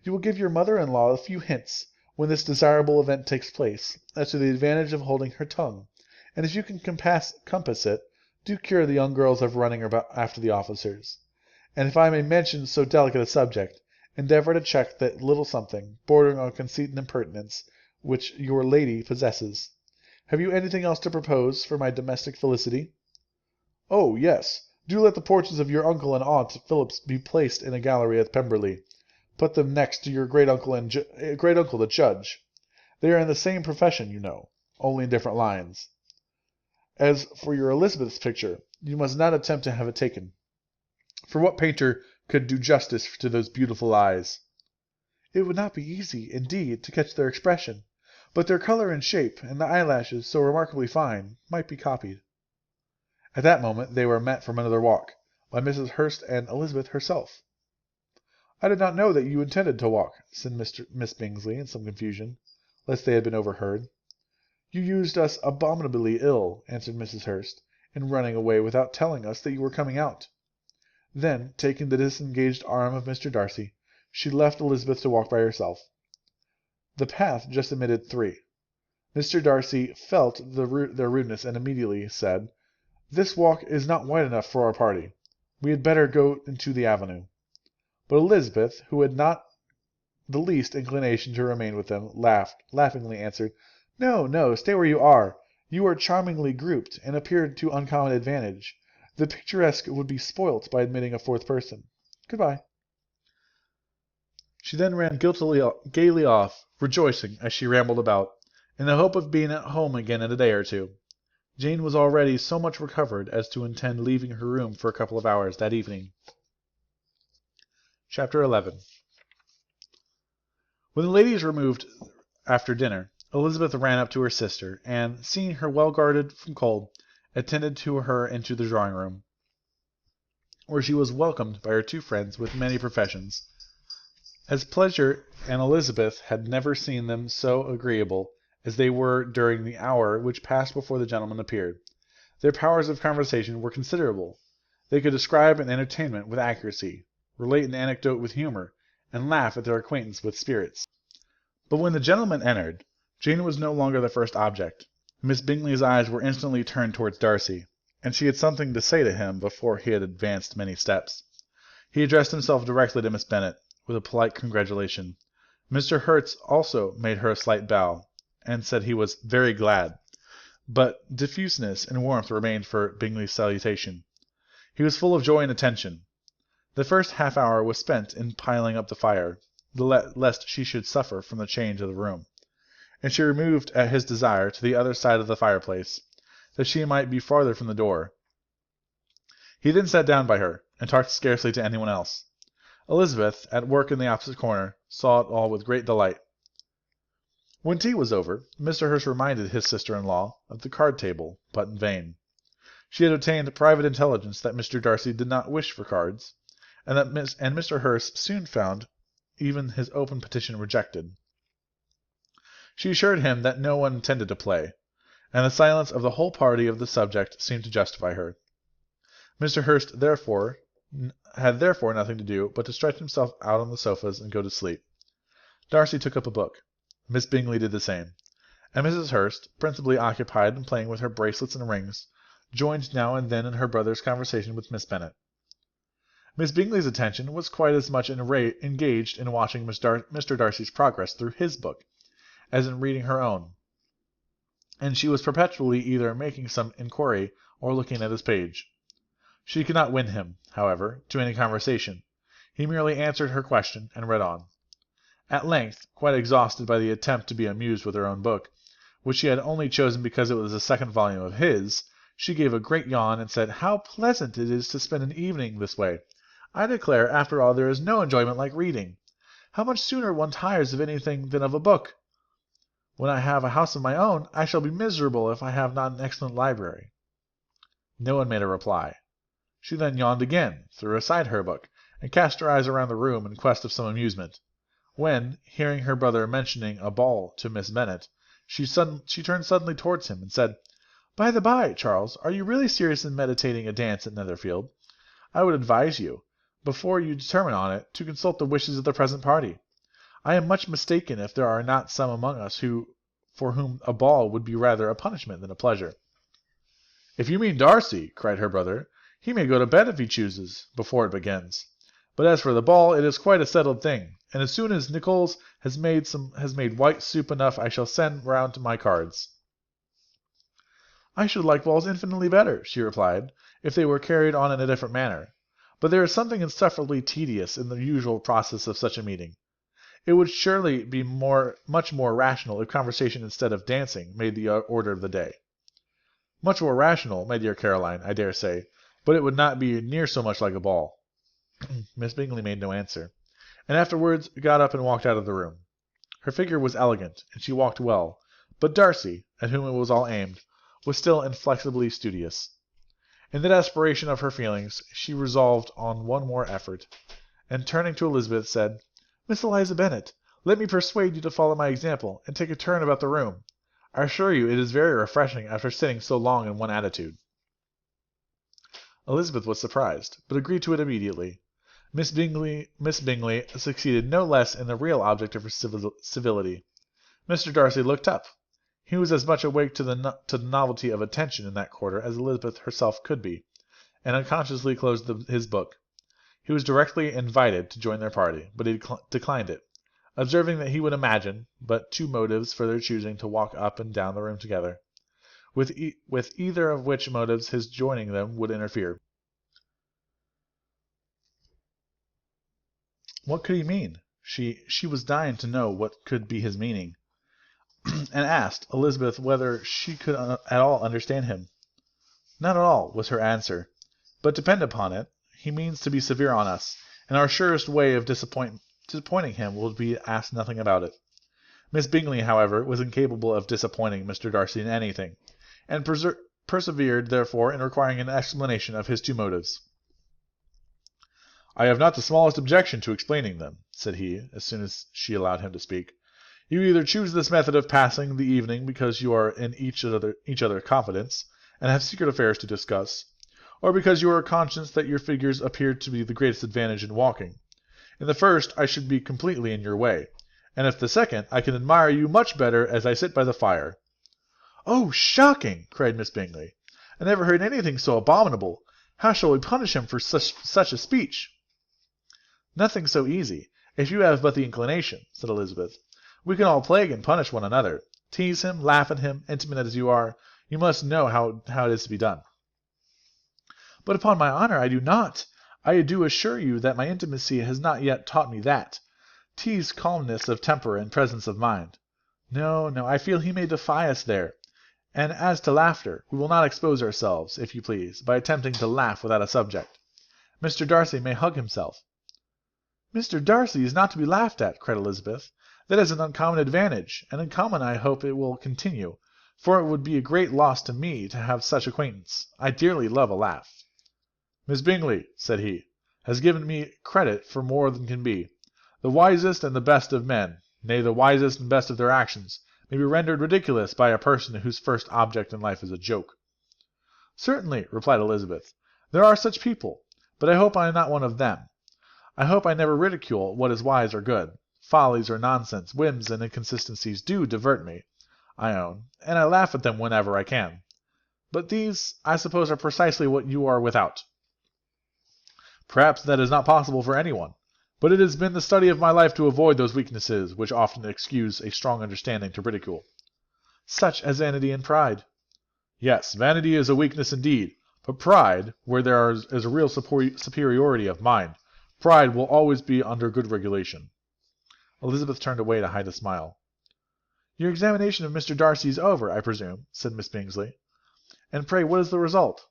"you will give your mother-in-law a few hints, when this desirable event takes place, as to the advantage of holding her tongue, and if you can compass it, do cure the young girls of running about after the officers. And if I may mention so delicate a subject, endeavour to check that little something, bordering on conceit and impertinence, which your lady possesses. Have you anything else to propose for my domestic felicity?" "Oh, yes. Do let the portraits of your uncle and aunt Phillips be placed in a gallery at Pemberley. Put them next to your great uncle the judge. They are in the same profession, you know, only in different lines. As for your Elizabeth's picture, you must not attempt to have it taken. For what painter could do justice to those beautiful eyes?" "It would not be easy, indeed, to catch their expression, but their colour and shape, and the eyelashes, so remarkably fine, might be copied." At that moment they were met from another walk, by Mrs. Hurst and Elizabeth herself. "I did not know that you intended to walk," said Miss Bingley in some confusion, lest they had been overheard. "You used us abominably ill," answered Mrs. Hurst, "in running away without telling us that you were coming out." Then, taking the disengaged arm of Mr. Darcy, she left Elizabeth to walk by herself. The path just admitted three. Mr. Darcy felt their rudeness and immediately said, "This walk is not wide enough for our party. We had better go into the avenue." But Elizabeth, who had not the least inclination to remain with them, laughingly answered, "No, no, stay where you are. You are charmingly grouped, and appear to uncommon advantage. The picturesque would be spoilt by admitting a fourth person. Good-bye." She then ran gaily off, rejoicing as she rambled about, in the hope of being at home again in a day or two. Jane was already so much recovered as to intend leaving her room for a couple of hours that evening. Chapter 11. When the ladies removed after dinner, Elizabeth ran up to her sister, and, seeing her well guarded from cold, attended to her into the drawing-room, where she was welcomed by her two friends with many professions. As Pleasure and Elizabeth had never seen them so agreeable as they were during the hour which passed before the gentlemen appeared. Their powers of conversation were considerable. They could describe an entertainment with accuracy, relate an anecdote with humour, and laugh at their acquaintance with spirits. But when the gentlemen entered, Jane was no longer the first object. Miss Bingley's eyes were instantly turned towards Darcy, and she had something to say to him before he had advanced many steps. He addressed himself directly to Miss Bennet, with a polite congratulation. Mr. Hertz also made her a slight bow, and said he was very glad, but diffuseness and warmth remained for Bingley's salutation. He was full of joy and attention. The first half-hour was spent in piling up the fire, lest she should suffer from the change of the room, and she removed at his desire to the other side of the fireplace, that she might be farther from the door. He then sat down by her, and talked scarcely to anyone else. Elizabeth, at work in the opposite corner, saw it all with great delight. When tea was over, Mr. Hurst reminded his sister-in-law of the card-table, but in vain. She had obtained private intelligence that Mr. Darcy did not wish for cards, and Mr. Hurst soon found even his open petition rejected. She assured him that no one intended to play, and the silence of the whole party of the subject seemed to justify her. Mr. Hurst had therefore nothing to do but to stretch himself out on the sofas and go to sleep. Darcy took up a book. Miss Bingley did the same, and Mrs. Hurst, principally occupied in playing with her bracelets and rings, joined now and then in her brother's conversation with Miss Bennet. Miss Bingley's attention was quite as much engaged in watching Mr. Darcy's progress through his book as in reading her own, and she was perpetually either making some inquiry or looking at his page. She could not win him, however, to any conversation. He merely answered her question and read on. At length, quite exhausted by the attempt to be amused with her own book, which she had only chosen because it was the second volume of his, she gave a great yawn and said, "How pleasant it is to spend an evening this way! I declare, after all, there is no enjoyment like reading. How much sooner one tires of anything than of a book! When I have a house of my own, I shall be miserable if I have not an excellent library." No one made a reply. She then yawned again, threw aside her book, and cast her eyes around the room in quest of some amusement, when, hearing her brother mentioning a ball to Miss Bennet, she turned suddenly towards him and said, "By the by, Charles, are you really serious in meditating a dance at Netherfield? I would advise you, before you determine on it, to consult the wishes of the present party. I am much mistaken if there are not some among us for whom a ball would be rather a punishment than a pleasure." "If you mean Darcy," cried her brother, "he may go to bed if he chooses, before it begins. But as for the ball, it is quite a settled thing, and as soon as Nichols has made white soup enough I shall send round my cards." "I should like balls infinitely better," she replied, "if they were carried on in a different manner. But there is something insufferably tedious in the usual process of such a meeting. It would surely be much more rational if conversation instead of dancing made the order of the day." "Much more rational, my dear Caroline, I dare say, but it would not be near so much like a ball." Miss Bingley made no answer, and afterwards got up and walked out of the room. Her figure was elegant, and she walked well, but Darcy, at whom it was all aimed, was still inflexibly studious. In the desperation of her feelings, she resolved on one more effort, and turning to Elizabeth, said, "Miss Eliza Bennet, let me persuade you to follow my example, and take a turn about the room. I assure you it is very refreshing after sitting so long in one attitude." Elizabeth was surprised, but agreed to it immediately. Miss Bingley succeeded no less in the real object of her civility. Mr. Darcy looked up. He was as much awake to the novelty of attention in that quarter as Elizabeth herself could be, and unconsciously closed his book. He was directly invited to join their party, but he declined it, observing that he would imagine but two motives for their choosing to walk up and down the room together, with either of which motives his joining them would interfere. What could he mean? She was dying to know what could be his meaning, and asked Elizabeth whether she could at all understand him. Not at all, was her answer. But depend upon it, he means to be severe on us, and our surest way of disappointing him will be to ask nothing about it. Miss Bingley, however, was incapable of disappointing Mr. Darcy in anything, and persevered, therefore, in requiring an explanation of his two motives. "I have not the smallest objection to explaining them," said he, as soon as she allowed him to speak. "You either choose this method of passing the evening because you are in each other's confidence, and have secret affairs to discuss, or because you are conscious that your figures appear to be the greatest advantage in walking. In the first, I should be completely in your way, and if the second, I can admire you much better as I sit by the fire." "Oh, shocking!" cried Miss Bingley. "I never heard anything so abominable. How shall we punish him for such a speech?" "Nothing so easy, if you have but the inclination," said Elizabeth. "We can all plague and punish one another. Tease him, laugh at him, intimate as you are, you must know how it is to be done." "But upon my honour I do not. I do assure you that my intimacy has not yet taught me that. Tease calmness of temper and presence of mind. No, I feel he may defy us there. And as to laughter, we will not expose ourselves, if you please, by attempting to laugh without a subject. Mr. Darcy may hug himself." "Mr. Darcy is not to be laughed at," cried Elizabeth. "That is an uncommon advantage, and uncommon I hope it will continue, for it would be a great loss to me to have such acquaintance. I dearly love a laugh." "Miss Bingley," said he, "has given me credit for more than can be. The wisest and the best of men, nay, the wisest and best of their actions, may be rendered ridiculous by a person whose first object in life is a joke." "Certainly," replied Elizabeth, "there are such people, but I hope I am not one of them. I hope I never ridicule what is wise or good. Follies or nonsense, whims and inconsistencies do divert me, I own, and I laugh at them whenever I can. But these, I suppose, are precisely what you are without." "Perhaps that is not possible for anyone, but it has been the study of my life to avoid those weaknesses which often excuse a strong understanding to ridicule." "Such as vanity and pride." "Yes, vanity is a weakness indeed, but pride, where there is a real superiority of mind, pride will always be under good regulation." Elizabeth turned away to hide a smile. "Your examination of Mr. Darcy is over, I presume," said Miss Bingley. "And pray what is the result?"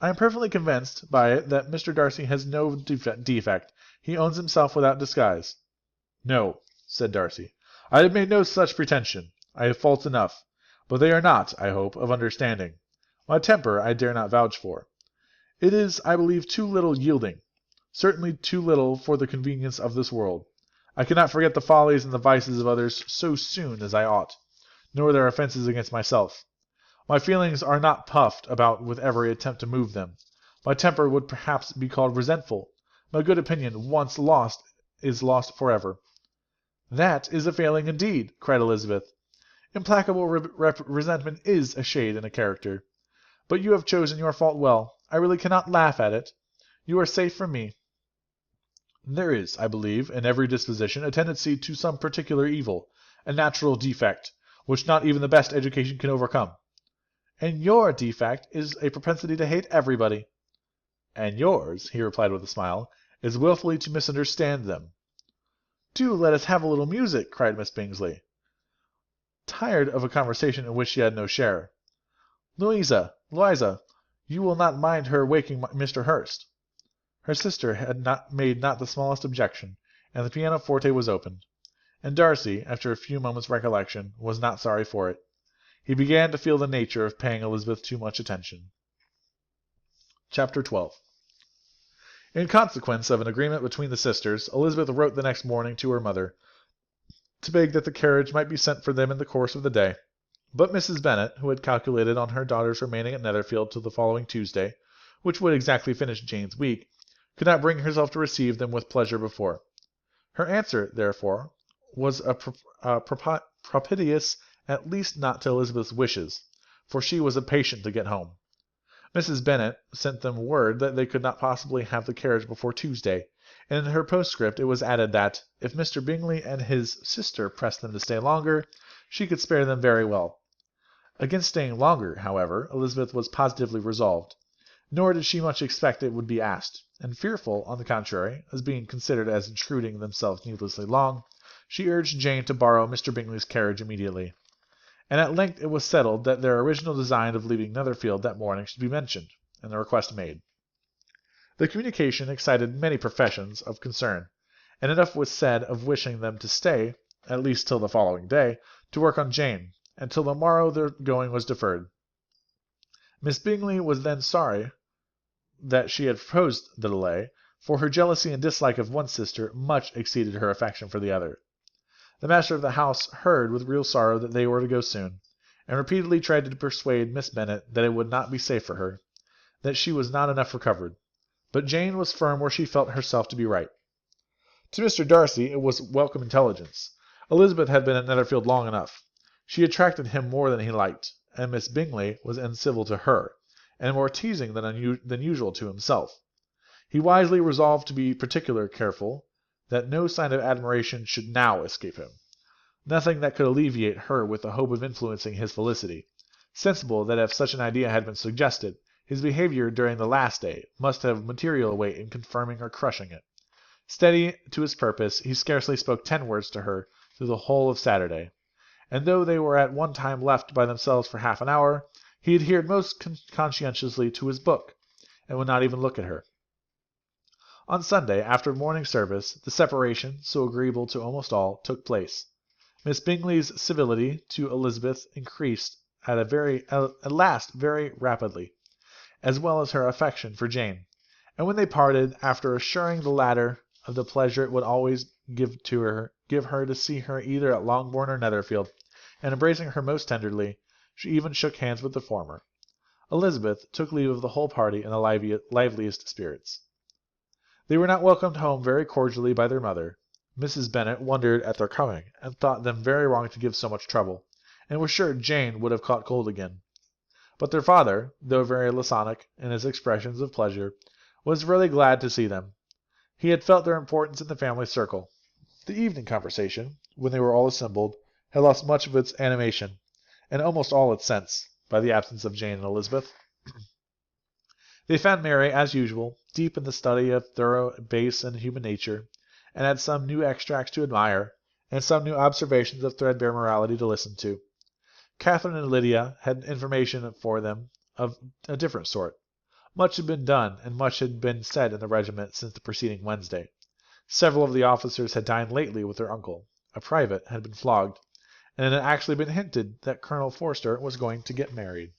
"I am perfectly convinced by it that Mr. Darcy has no defect. He owns himself without disguise." "No," said Darcy, "I have made no such pretension. I have faults enough, but they are not, I hope, of understanding. My temper I dare not vouch for. It is, I believe, too little yielding, certainly too little for the convenience of this world. I cannot forget the follies and the vices of others so soon as I ought, nor their offences against myself. My feelings are not puffed about with every attempt to move them. My temper would perhaps be called resentful. My good opinion, once lost, is lost forever." "That is a failing indeed," cried Elizabeth. "Implacable resentment is a shade in a character. But you have chosen your fault well. I really cannot laugh at it. You are safe from me." "There is, I believe, in every disposition a tendency to some particular evil, a natural defect, which not even the best education can overcome." "And your defect is a propensity to hate everybody." "And yours," he replied with a smile, "is wilfully to misunderstand them." "Do let us have a little music," cried Miss Bingley, tired of a conversation in which she had no share. Louisa, you will not mind her waking Mr. Hurst." Her sister had made not the smallest objection, and the pianoforte was opened. And Darcy, after a few moments' recollection, was not sorry for it. He began to feel the nature of paying Elizabeth too much attention. Chapter 12. In consequence of an agreement between the sisters, Elizabeth wrote the next morning to her mother, to beg that the carriage might be sent for them in the course of the day. But Mrs. Bennet, who had calculated on her daughters remaining at Netherfield till the following Tuesday, which would exactly finish Jane's week, could not bring herself to receive them with pleasure before. Her answer, therefore, was propitious, at least not to Elizabeth's wishes, for she was impatient to get home. Mrs. Bennet sent them word that they could not possibly have the carriage before Tuesday, and in her postscript it was added that, if Mr. Bingley and his sister pressed them to stay longer, she could spare them very well. Against staying longer, however, Elizabeth was positively resolved. nor did she much expect it would be asked, and fearful, on the contrary, as being considered as intruding themselves needlessly long, she urged Jane to borrow Mr. Bingley's carriage immediately. And at length it was settled that their original design of leaving Netherfield that morning should be mentioned, and the request made. The communication excited many professions of concern, and enough was said of wishing them to stay, at least till the following day, to work on Jane, and till the morrow their going was deferred. Miss Bingley was then sorry that she had proposed the delay, for her jealousy and dislike of one sister much exceeded her affection for the other. The master of the house heard with real sorrow that they were to go soon, and repeatedly tried to persuade Miss Bennet that it would not be safe for her, that she was not enough recovered. But Jane was firm where she felt herself to be right. To Mr. Darcy it was welcome intelligence. Elizabeth had been at Netherfield long enough. She attracted him more than he liked, and Miss Bingley was uncivil to her, and more teasing than usual to himself. He wisely resolved to be particularly careful that no sign of admiration should now escape him. Nothing that could alleviate her with the hope of influencing his felicity, sensible that if such an idea had been suggested, his behaviour during the last day must have material weight in confirming or crushing it. Steady to his purpose, he scarcely spoke 10 words to her through the whole of Saturday, and though they were at one time left by themselves for half an hour, he adhered most conscientiously to his book, and would not even look at her. On Sunday, after morning service, the separation, so agreeable to almost all, took place. Miss Bingley's civility to Elizabeth increased at last very rapidly, as well as her affection for Jane, and when they parted, after assuring the latter of the pleasure it would always give her to see her either at Longbourn or Netherfield, and embracing her most tenderly, she even shook hands with the former. Elizabeth took leave of the whole party in the liveliest spirits. They were not welcomed home very cordially by their mother. Mrs. Bennet wondered at their coming, and thought them very wrong to give so much trouble, and was sure Jane would have caught cold again. But their father, though very laconic in his expressions of pleasure, was really glad to see them. He had felt their importance in the family circle. The evening conversation, when they were all assembled, had lost much of its animation, and almost all its sense, by the absence of Jane and Elizabeth. They found Mary, as usual, deep in the study of thorough base and human nature, and had some new extracts to admire, and some new observations of threadbare morality to listen to. Catherine and Lydia had information for them of a different sort. Much had been done, and much had been said in the regiment since the preceding Wednesday. Several of the officers had dined lately with their uncle. A private had been flogged, and it had actually been hinted that Colonel Forster was going to get married.